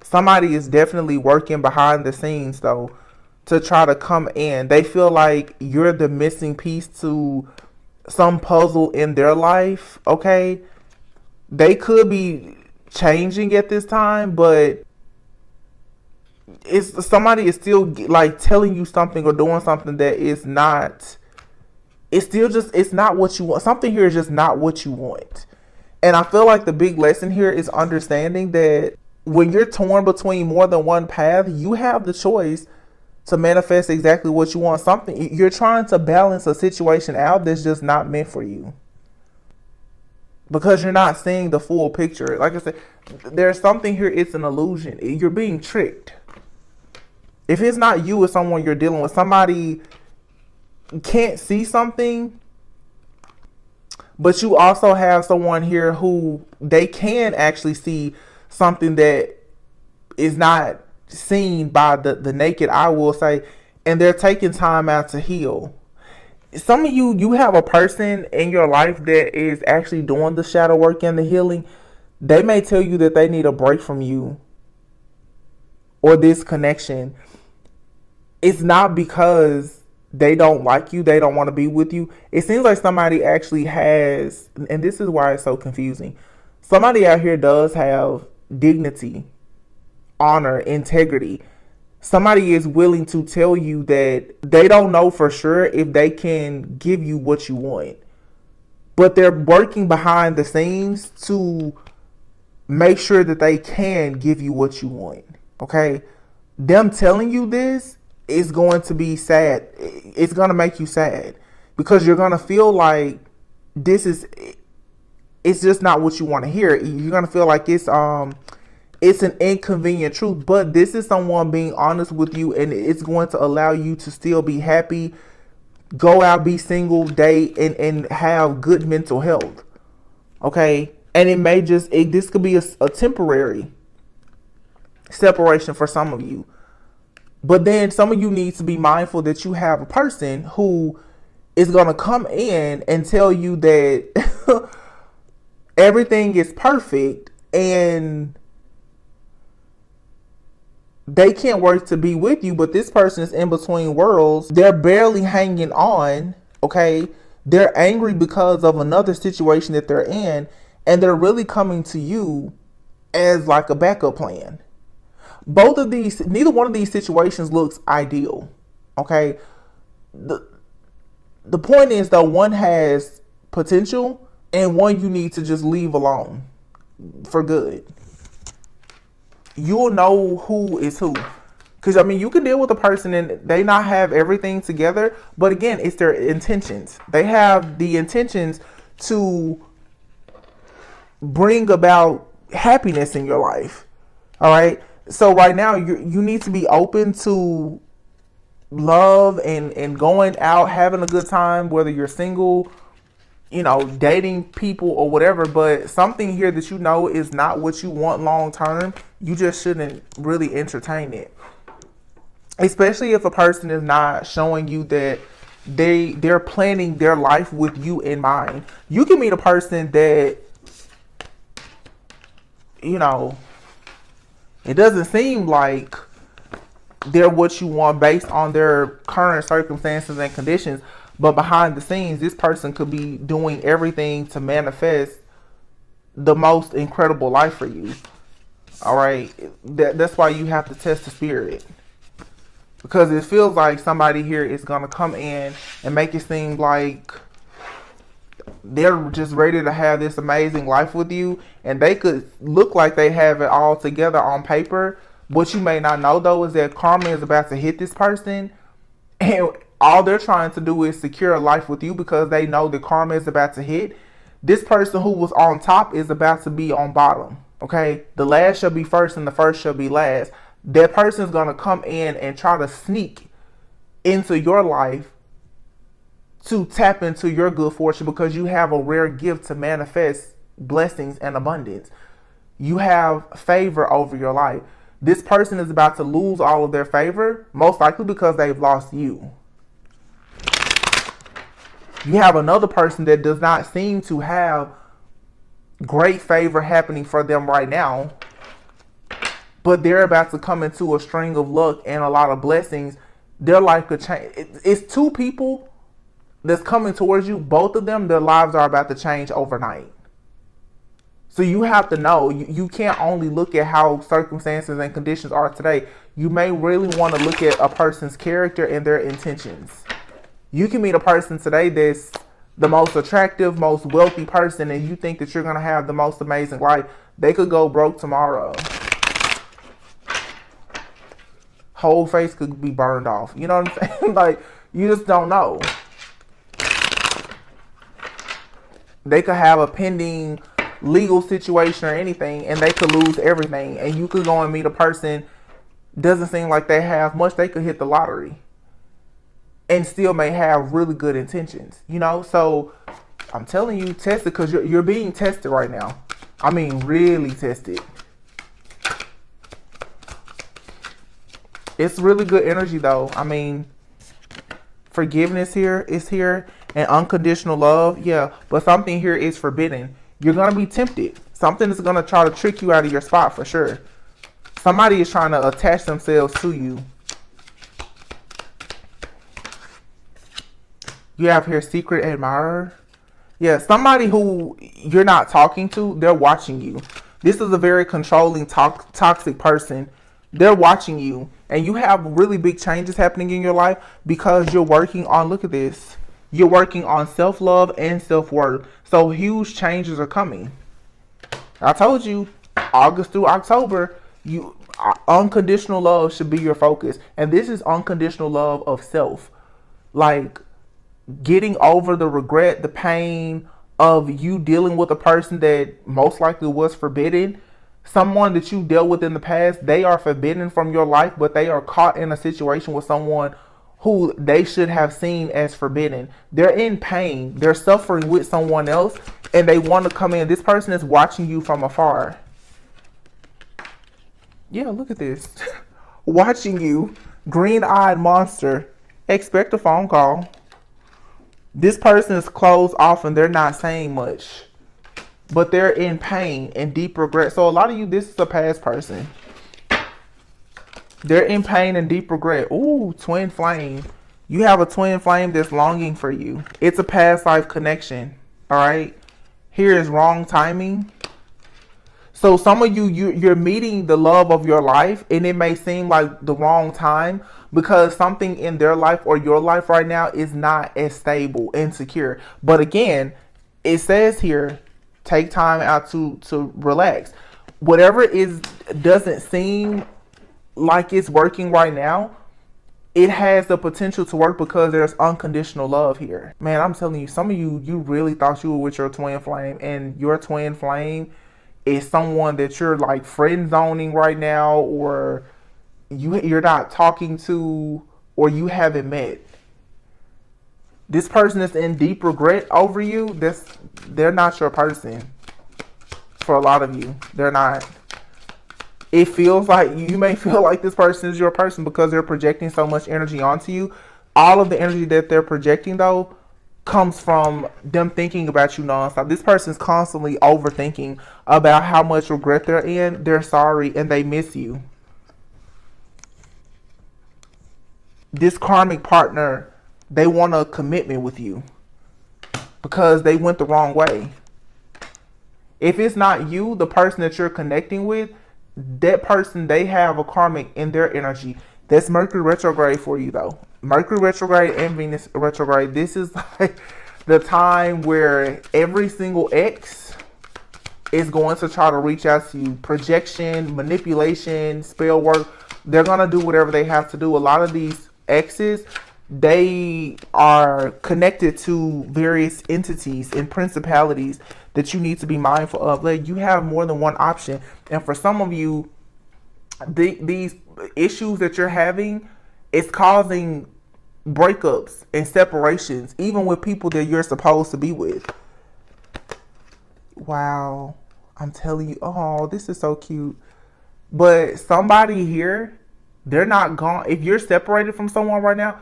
Somebody is definitely working behind the scenes though to try to come in. They feel like you're the missing piece to some puzzle in their life. Okay, they could be changing at this time, but it's somebody is still like telling you something or doing something that is not. It's still just, it's not what you want. Something here is just not what you want. And I feel like the big lesson here is understanding that when you're torn between more than one path, you have the choice to manifest exactly what you want. Something, you're trying to balance a situation out that's just not meant for you. Because you're not seeing the full picture. Like I said, there's something here, it's an illusion. You're being tricked. If it's not you, it's someone you're dealing with. Somebody can't see something, but you also have someone here who they can actually see something that is not seen by the naked eye, will say, and they're taking time out to heal. Some of you have a person in your life that is actually doing the shadow work and the healing. They may tell you that they need a break from you or this connection. It's not because they don't like you, they don't want to be with you. It seems like somebody actually has, and this is why it's so confusing. Somebody out here does have dignity, honor, integrity. Somebody is willing to tell you that they don't know for sure if they can give you what you want, but they're working behind the scenes to make sure that they can give you what you want. Okay? Them telling you this is going to be sad. It's going to make you sad because you're going to feel like it's just not what you want to hear. You're going to feel like it's an inconvenient truth, but this is someone being honest with you, and it's going to allow you to still be happy, go out, be single, date, and have good mental health. Okay? And it may just, this could be a temporary separation for some of you. But then some of you need to be mindful that you have a person who is going to come in and tell you that everything is perfect and they can't work to be with you, but this person is in between worlds. They're barely hanging on, okay? They're angry because of another situation that they're in, and they're really coming to you as like a backup plan. Both of these, neither one of these situations looks ideal, okay? The point is, though, one has potential and one you need to just leave alone for good. You'll know who is who. Because, I mean, you can deal with a person and they not have everything together. But, again, it's their intentions. They have the intentions to bring about happiness in your life. All right? So, right now, you need to be open to love and going out, having a good time, whether you're single, you know, dating people or whatever. But something here that you know is not what you want long term, you just shouldn't really entertain it. Especially if a person is not showing you that they're planning their life with you in mind. You can meet a person that, you know, it doesn't seem like they're what you want based on their current circumstances and conditions. But behind the scenes, this person could be doing everything to manifest the most incredible life for you. All right. That's why you have to test the spirit. Because it feels like somebody here is going to come in and make it seem like they're just ready to have this amazing life with you. And they could look like they have it all together on paper. What you may not know, though, is that karma is about to hit this person. And all they're trying to do is secure a life with you because they know the karma is about to hit. This person who was on top is about to be on bottom. Okay? The last shall be first and the first shall be last. That person is going to come in and try to sneak into your life to tap into your good fortune because you have a rare gift to manifest blessings and abundance. You have favor over your life. This person is about to lose all of their favor, most likely because they've lost you. You have another person that does not seem to have great favor happening for them right now, but they're about to come into a string of luck and a lot of blessings. Their life could change. It's two people that's coming towards you. Both of them, their lives are about to change overnight. So you have to know, you can't only look at how circumstances and conditions are today. You may really want to look at a person's character and their intentions. You can meet a person today that's the most attractive, most wealthy person, and you think that you're going to have the most amazing life. They could go broke tomorrow. Whole face could be burned off. You know what I'm saying? Like, you just don't know. They could have a pending legal situation or anything, and they could lose everything. And you could go and meet a person, doesn't seem like they have much. They could hit the lottery and still may have really good intentions, you know? So I'm telling you, test it, because you're being tested right now. I mean, really tested. It's really good energy, though. I mean, forgiveness here is here, and unconditional love, yeah. But something here is forbidden. You're going to be tempted. Something is going to try to trick you out of your spot for sure. Somebody is trying to attach themselves to you. You have here secret admirer. Yeah, somebody who you're not talking to, they're watching you. This is a very controlling, toxic person. They're watching you. And you have really big changes happening in your life because you're working on, look at this. You're working on self-love and self-worth. So huge changes are coming. I told you, August through October, unconditional love should be your focus. And this is unconditional love of self. Like, getting over the regret, the pain of you dealing with a person that most likely was forbidden. Someone that you dealt with in the past, they are forbidden from your life, but they are caught in a situation with someone who they should have seen as forbidden. They're in pain. They're suffering with someone else, and they want to come in. This person is watching you from afar. Yeah, look at this. Watching you. Green-eyed monster. Expect a phone call. This person is closed off and they're not saying much. But they're in pain and deep regret. So a lot of you, this is a past person. They're in pain and deep regret. Ooh, twin flame. You have a twin flame that's longing for you. It's a past life connection. All right. Here is wrong timing. So some of you're meeting the love of your life, and it may seem like the wrong time because something in their life or your life right now is not as stable and secure. But again, it says here, take time out to relax. Whatever doesn't seem like it's working right now, it has the potential to work because there's unconditional love here. Man, I'm telling you, some of you really thought you were with your twin flame, and your twin flame is someone that you're like friend zoning right now, or you're not talking to, or you haven't met. This person is in deep regret over you. They're not your person. For a lot of you, they're not. It feels like you may feel like this person is your person because they're projecting so much energy onto you. All of the energy that they're projecting, though, comes from them thinking about you nonstop. This person's constantly overthinking about how much regret they're in. They're sorry and they miss you. this karmic partner, they want a commitment with you because they went the wrong way. If it's not you, the person that you're connecting with, that person, they have a karmic in their energy. That's Mercury retrograde for you, though. Mercury retrograde and Venus retrograde. This is like the time where every single ex is going to try to reach out to you. Projection, manipulation, spell work. They're going to do whatever they have to do. A lot of these exes, they are connected to various entities and principalities that you need to be mindful of. Like, you have more than one option. And for some of you, these issues that you're having is causing breakups and separations, even with people that you're supposed to be with. Wow. I'm telling you, oh, this is so cute. But somebody here, they're not gone. If you're separated from someone right now,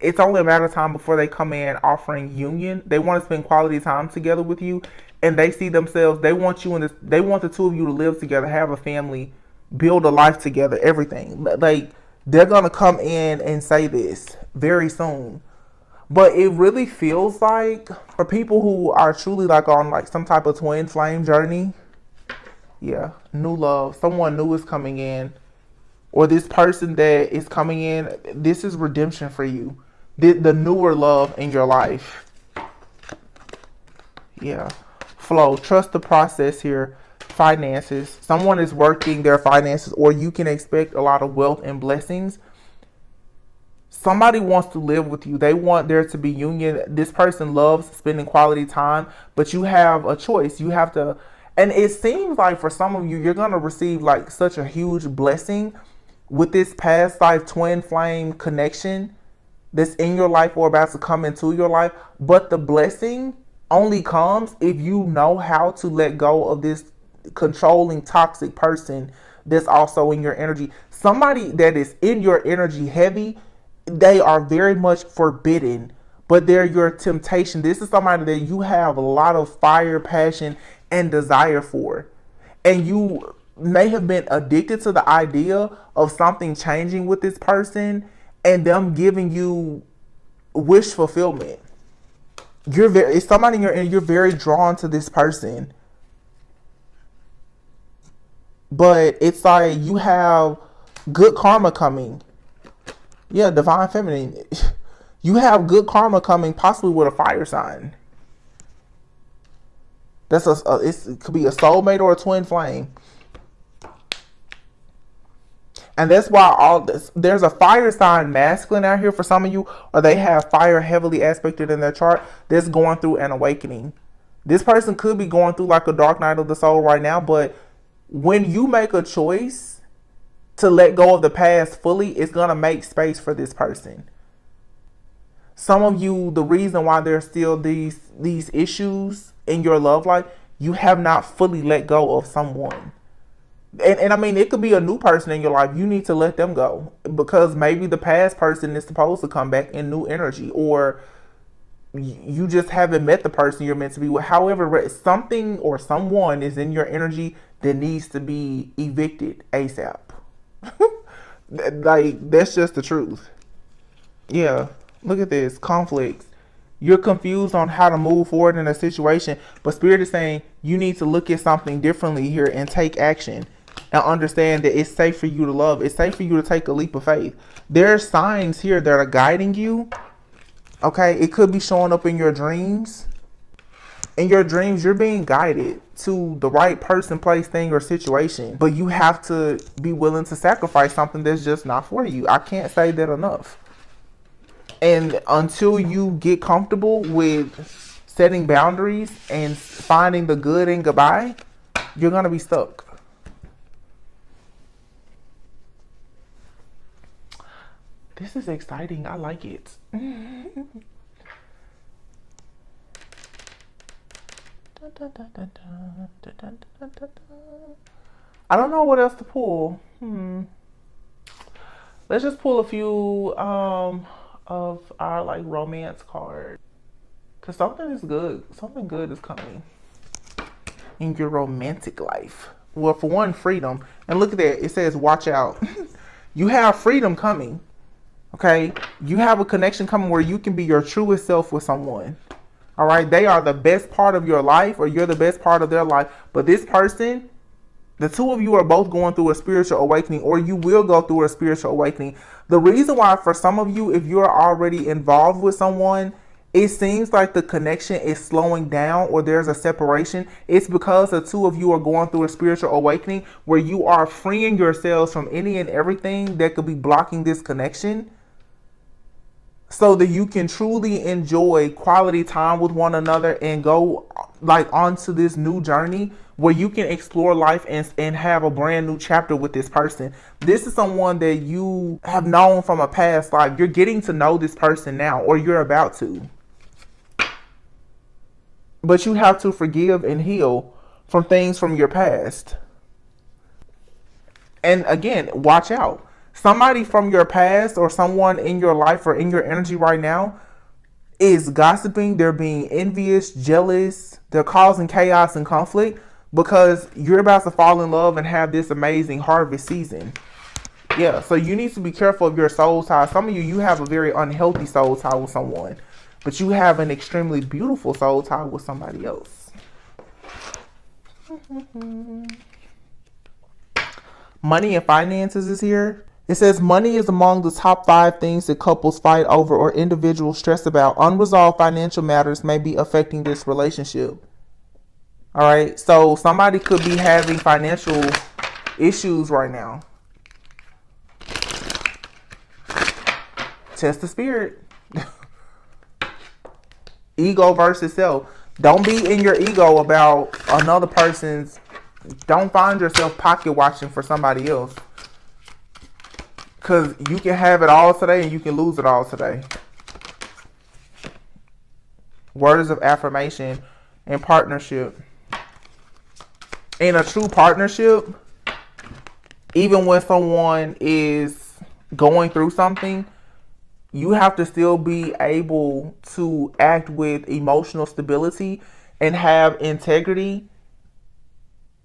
it's only a matter of time before they come in offering union. They want to spend quality time together with you, and they see themselves, they want you in this, they want the two of you to live together, have a family, build a life together, everything. Like, they're going to come in and say this very soon. But it really feels like for people who are truly like on like some type of twin flame journey, yeah, new love, someone new is coming in, or this person that is coming in, this is redemption for you. The newer love in your life. Yeah. Flow. Trust the process here. Finances. Someone is working their finances, or you can expect a lot of wealth and blessings. Somebody wants to live with you. They want there to be union. This person loves spending quality time, but you have a choice. You have to, and it seems like for some of you, you're going to receive like such a huge blessing with this past life twin flame connection that's in your life or about to come into your life. But the blessing only comes if you know how to let go of this controlling, toxic person that's also in your energy. Somebody that is in your energy heavy, they are very much forbidden, but they're your temptation. This is somebody that you have a lot of fire, passion, and desire for. And you may have been addicted to the idea of something changing with this person and them giving you wish fulfillment. It's somebody in your energy, you're very drawn to this person. But it's like you have good karma coming. Yeah, divine feminine. You have good karma coming, possibly with a fire sign. That's it could be a soulmate or a twin flame. And that's why there's a fire sign masculine out here for some of you, or they have fire heavily aspected in their chart that's going through an awakening. This person could be going through like a dark night of the soul right now, but when you make a choice to let go of the past fully, it's going to make space for this person. Some of you, the reason why there's still these issues in your love life, you have not fully let go of someone. And I mean, it could be a new person in your life. You need to let them go because maybe the past person is supposed to come back in new energy, or you just haven't met the person you're meant to be with. However, something or someone is in your energy that needs to be evicted ASAP. Like, that's just the truth. Yeah, look at this. Conflicts. You're confused on how to move forward in a situation, but Spirit is saying you need to look at something differently here and take action and understand that it's safe for you to love. It's safe for you to take a leap of faith. There are signs here that are guiding you. Okay, it could be showing up in your dreams. In your dreams, you're being guided to the right person, place, thing, or situation. But you have to be willing to sacrifice something that's just not for you. I can't say that enough. And until you get comfortable with setting boundaries and finding the good in goodbye, you're going to be stuck. This is exciting. I like it. I don't know what else to pull. Let's just pull a few of our like romance cards, because something is good. Something good is coming in your romantic life. Well, for one, freedom. And look at that. It says, watch out. You have freedom coming. Okay, you have a connection coming where you can be your truest self with someone. All right, they are the best part of your life, or you're the best part of their life. But this person, the two of you are both going through a spiritual awakening, or you will go through a spiritual awakening. The reason why, for some of you, if you're already involved with someone, it seems like the connection is slowing down or there's a separation. It's because the two of you are going through a spiritual awakening where you are freeing yourselves from any and everything that could be blocking this connection, so that you can truly enjoy quality time with one another and go like onto this new journey where you can explore life and have a brand new chapter with this person. This is someone that you have known from a past life. You're getting to know this person now, or you're about to. But you have to forgive and heal from things from your past. And again, watch out. Somebody from your past or someone in your life or in your energy right now is gossiping. They're being envious, jealous. They're causing chaos and conflict because you're about to fall in love and have this amazing harvest season. Yeah, so you need to be careful of your soul tie. Some of you have a very unhealthy soul tie with someone, but you have an extremely beautiful soul tie with somebody else. Money and finances is here. It says money is among the top 5 things that couples fight over or individuals stress about. Unresolved financial matters may be affecting this relationship. All right, so somebody could be having financial issues right now. Test the spirit. Ego versus self. Don't be in your ego about another person's. Don't find yourself pocket watching for somebody else. Because you can have it all today and you can lose it all today. Words of affirmation and partnership. In a true partnership, even when someone is going through something, you have to still be able to act with emotional stability and have integrity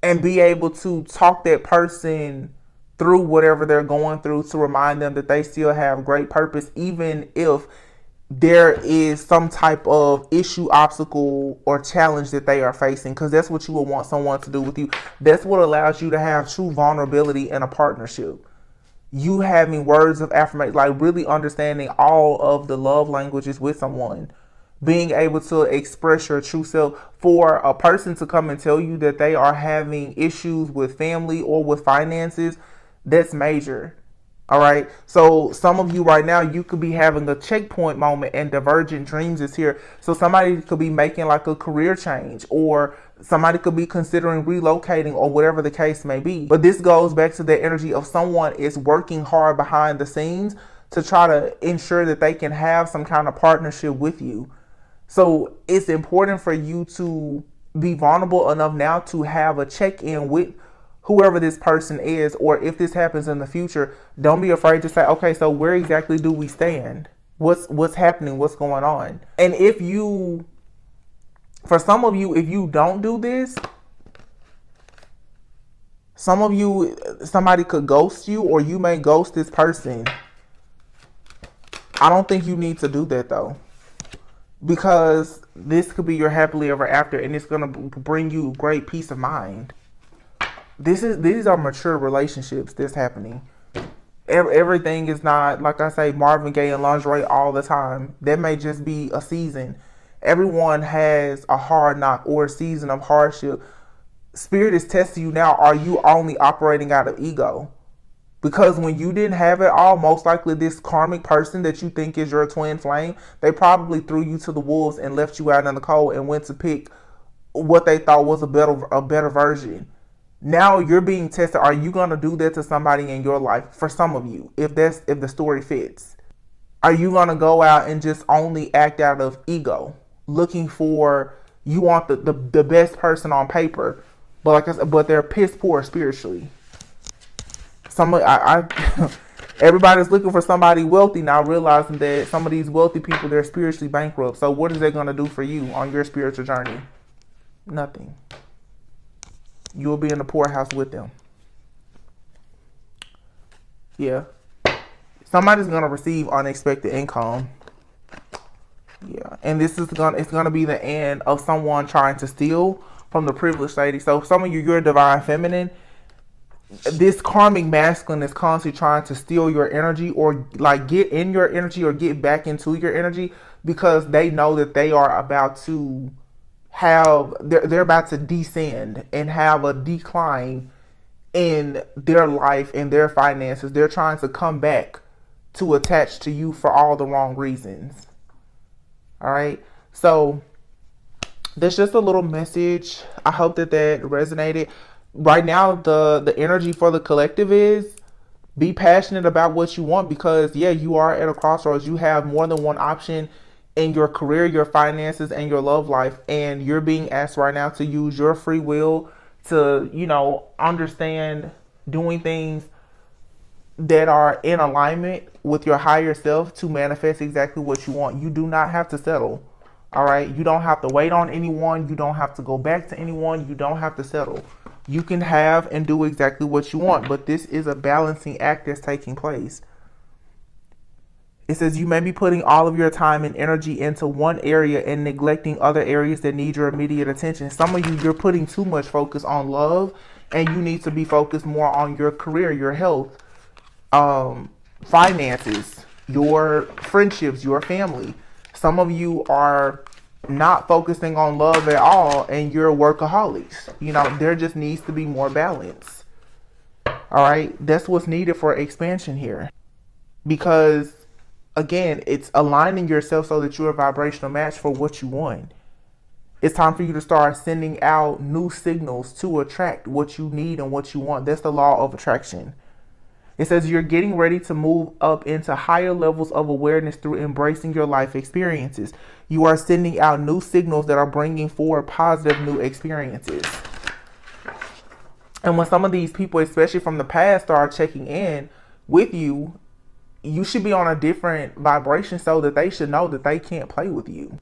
and be able to talk that person through whatever they're going through to remind them that they still have great purpose, even if there is some type of issue, obstacle, or challenge that they are facing, because that's what you would want someone to do with you. That's what allows you to have true vulnerability in a partnership. You having words of affirmation, like really understanding all of the love languages with someone, being able to express your true self. For a person to come and tell you that they are having issues with family or with finances, that's major. All right. So some of you right now, you could be having a checkpoint moment, and divergent dreams is here. So somebody could be making like a career change, or somebody could be considering relocating, or whatever the case may be. But this goes back to the energy of someone is working hard behind the scenes to try to ensure that they can have some kind of partnership with you. So it's important for you to be vulnerable enough now to have a check-in with whoever this person is, or if this happens in the future, don't be afraid to say, okay, so where exactly do we stand? What's happening? What's going on? And if you, for some of you, if you don't do this, some of you, somebody could ghost you, or you may ghost this person. I don't think you need to do that though, because this could be your happily ever after, and it's going to bring you great peace of mind. These are mature relationships that's happening. Everything is not, like I say, Marvin Gaye and lingerie all the time. That may just be a season. Everyone has a hard knock or a season of hardship. Spirit is testing you now. Are you only operating out of ego? Because when you didn't have it all, most likely this karmic person that you think is your twin flame, they probably threw you to the wolves and left you out in the cold and went to pick what they thought was a better version. Now you're being tested. Are you going to do that to somebody in your life? For some of you, if the story fits, are you going to go out and just only act out of ego, looking for, you want the best person on paper, but like I said, but they're piss poor spiritually. Everybody's looking for somebody wealthy now, realizing that some of these wealthy people, they're spiritually bankrupt. So what is that going to do for you on your spiritual journey? Nothing. You will be in the poorhouse with them. Yeah. Somebody's going to receive unexpected income. Yeah, and this is it's gonna be the end of someone trying to steal from the privileged lady. So some of you, you're divine feminine. This karmic masculine is constantly trying to steal your energy, or like get in your energy, or get back into your energy, because they know that they are about to they're about to descend and have a decline in their life and their finances. They're trying to come back to attach to you for all the wrong reasons. All right, so that's just a little message. I hope that resonated. Right now, the energy for the collective is be passionate about what you want, because yeah, you are at a crossroads. You have more than one option in your career, your finances, and your love life, and you're being asked right now to use your free will to, understand doing things that are in alignment with your higher self to manifest exactly what you want. You do not have to settle. All right. You don't have to wait on anyone. You don't have to go back to anyone. You don't have to settle. You can have and do exactly what you want, but this is a balancing act that's taking place. It says you may be putting all of your time and energy into one area and neglecting other areas that need your immediate attention. Some of you, you're putting too much focus on love, and you need to be focused more on your career, your health, finances, your friendships, your family. Some of you are not focusing on love at all, and you're workaholics. There just needs to be more balance. All right, that's what's needed for expansion here, because again, it's aligning yourself so that you're a vibrational match for what you want. It's time for you to start sending out new signals to attract what you need and what you want. That's the law of attraction. It says you're getting ready to move up into higher levels of awareness through embracing your life experiences. You are sending out new signals that are bringing forward positive new experiences. And when some of these people, especially from the past, start checking in with you, you should be on a different vibration so that they should know that they can't play with you.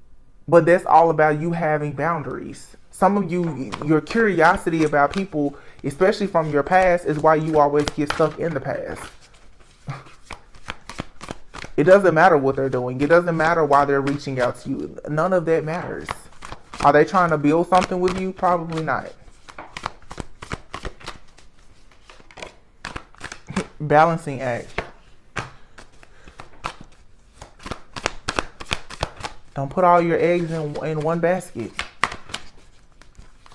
But that's all about you having boundaries. Some of you, your curiosity about people, especially from your past, is why you always get stuck in the past. It doesn't matter what they're doing. It doesn't matter why they're reaching out to you. None of that matters. Are they trying to build something with you? Probably not. Balancing act. Don't put all your eggs in one basket.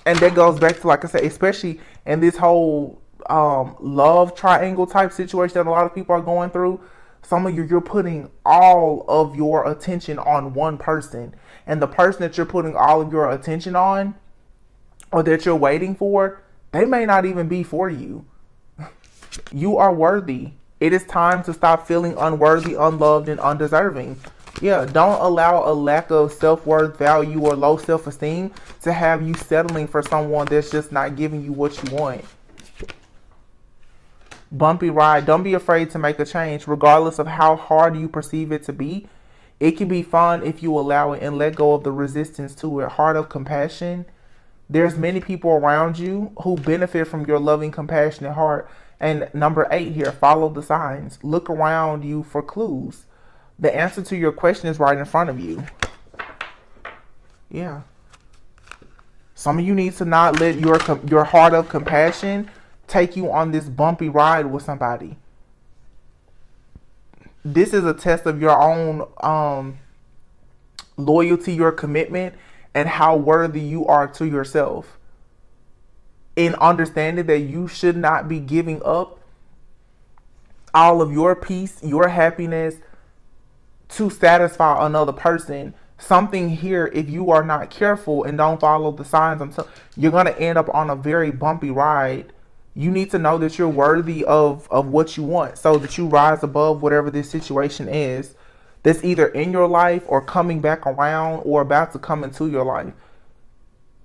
And that goes back to, like I said, especially in this whole love triangle type situation that a lot of people are going through. Some of you, you're putting all of your attention on one person. And the person that you're putting all of your attention on, or that you're waiting for, they may not even be for you. You are worthy. It is time to stop feeling unworthy, unloved, and undeserving. Yeah, don't allow a lack of self-worth, value, or low self-esteem to have you settling for someone that's just not giving you what you want. Bumpy ride. Don't be afraid to make a change, regardless of how hard you perceive it to be. It can be fun if you allow it and let go of the resistance to it. Heart of compassion. There's many people around you who benefit from your loving, compassionate heart. And number 8 here, follow the signs. Look around you for clues. The answer to your question is right in front of you. Yeah. Some of you need to not let your heart of compassion take you on this bumpy ride with somebody. This is a test of your own loyalty, your commitment, and how worthy you are to yourself. In understanding that you should not be giving up all of your peace, your happiness, to satisfy another person. Something here, if you are not careful and don't follow the signs, until you're going to end up on a very bumpy ride. You need to know that you're worthy of what you want, so that you rise above whatever this situation is that's either in your life or coming back around or about to come into your life.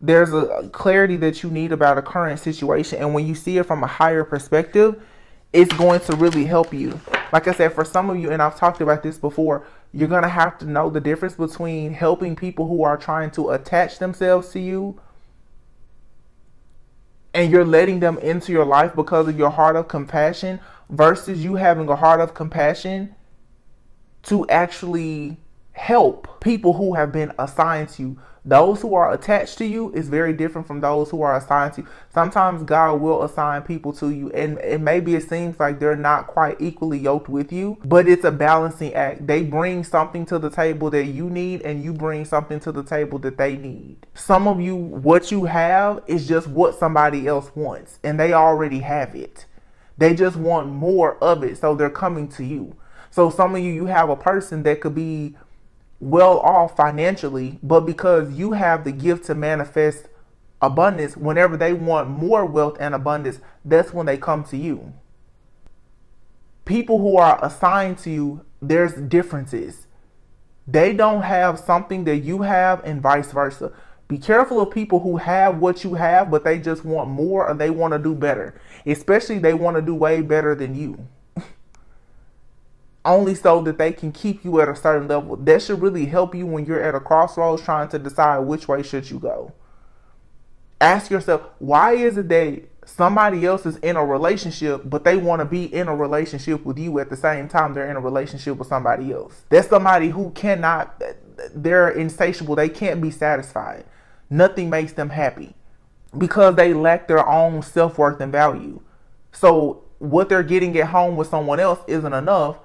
There's a clarity that you need about a current situation, and when you see it from a higher perspective, it's going to really help you. Like I said, for some of you, and I've talked about this before, you're going to have to know the difference between helping people who are trying to attach themselves to you, and you're letting them into your life because of your heart of compassion, versus you having a heart of compassion to actually help people who have been assigned to you. Those who are attached to you is very different from those who are assigned to you. Sometimes God will assign people to you, and maybe it seems like they're not quite equally yoked with you, but it's a balancing act. They bring something to the table that you need, and you bring something to the table that they need. Some of you, what you have is just what somebody else wants, and they already have it. They just want more of it, so they're coming to you. So some of you, you have a person that could be well off financially, but because you have the gift to manifest abundance, whenever they want more wealth and abundance, that's when they come to you. People who are assigned to you, there's differences. They don't have something that you have, and vice versa. Be careful of people who have what you have, but they just want more, or they want to do better. Especially they want to do way better than you. Only so that they can keep you at a certain level. That should really help you when you're at a crossroads trying to decide which way should you go. Ask yourself, why is it that somebody else is in a relationship, but they want to be in a relationship with you at the same time they're in a relationship with somebody else? That's somebody who cannot, they're insatiable. They can't be satisfied. Nothing makes them happy because they lack their own self-worth and value. So what they're getting at home with someone else isn't enough.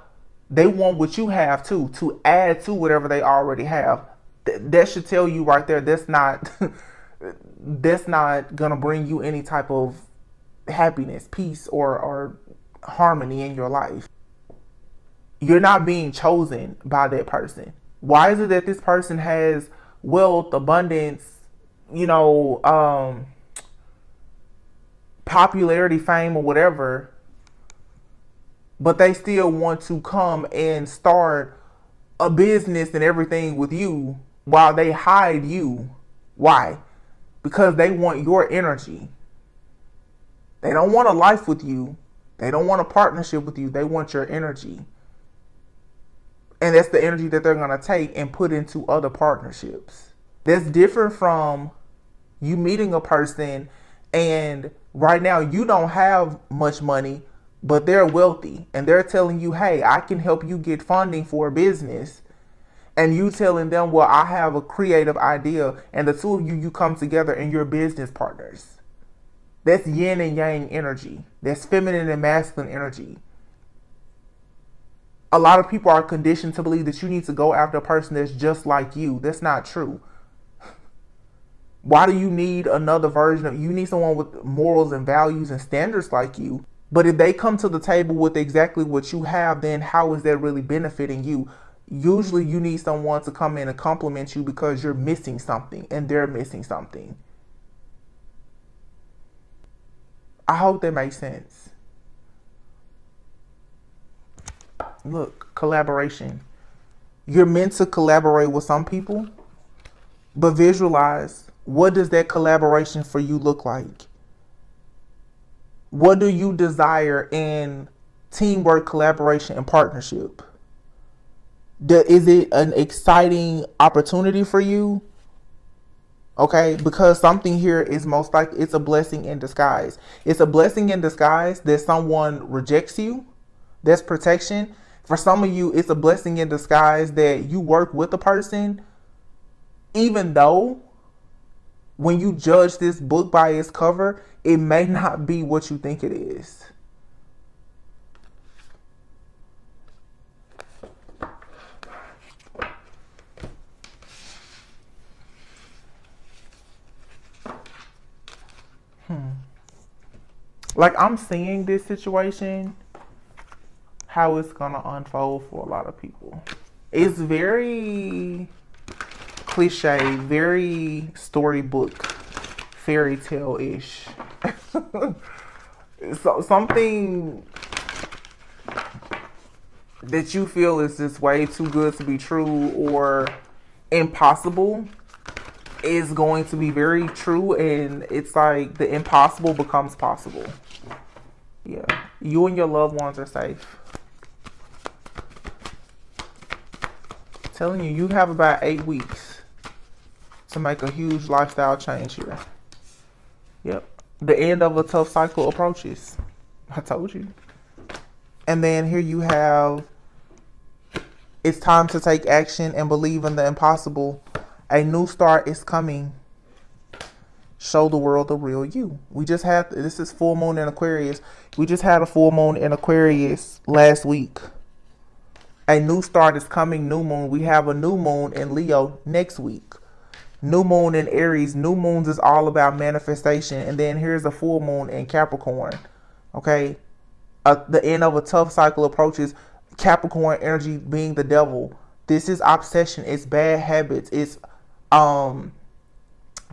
They want what you have too, to add to whatever they already have. That should tell you right there, that's not gonna bring you any type of happiness, peace, or harmony in your life. You're not being chosen by that person. Why is it that this person has wealth, abundance, popularity, fame, or whatever, but they still want to come and start a business and everything with you while they hide you? Why? Because they want your energy. They don't want a life with you. They don't want a partnership with you. They want your energy. And that's the energy that they're going to take and put into other partnerships. That's different from you meeting a person and right now you don't have much money, but they're wealthy and they're telling you, hey, I can help you get funding for a business. And you telling them, well, I have a creative idea, and the two of you come together and you're business partners. That's yin and yang energy. That's feminine and masculine energy. A lot of people are conditioned to believe that you need to go after a person that's just like you. That's not true. Why do you need another version of you? Need someone with morals and values and standards like you. But if they come to the table with exactly what you have, then how is that really benefiting you? Usually you need someone to come in and compliment you because you're missing something and they're missing something. I hope that makes sense. Look, collaboration. You're meant to collaborate with some people, but visualize, what does that collaboration for you look like? What do you desire in teamwork, collaboration, and partnership? Is it an exciting opportunity for you? Okay, because something here is most likely, it's a blessing in disguise. It's a blessing in disguise that someone rejects you. That's protection. For some of you, it's a blessing in disguise that you work with a person, even though when you judge this book by its cover, it may not be what you think it is. Like, I'm seeing this situation, how it's gonna unfold for a lot of people. It's very cliche, very storybook, fairy tale-ish. So something that you feel is just way too good to be true or impossible is going to be very true, and it's like the impossible becomes possible. Yeah, you and your loved ones are safe. I'm telling you, you have about 8 weeks to make a huge lifestyle change here. Yep, the end of a tough cycle approaches. I told you. And then here you have, it's time to take action and believe in the impossible. A new start is coming. Show the world the real you. We just had, this is full moon in Aquarius. We just had a full moon in Aquarius last week. A new start is coming, new moon. We have a new moon in Leo next week. New moon in Aries. New moons is all about manifestation. And then here's a full moon in Capricorn. Okay. The end of a tough cycle approaches. Capricorn energy being the devil. This is obsession. It's bad habits. It's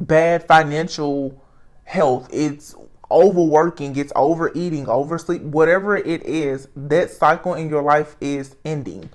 bad financial health. It's overworking. It's overeating, oversleep. Whatever it is, that cycle in your life is ending.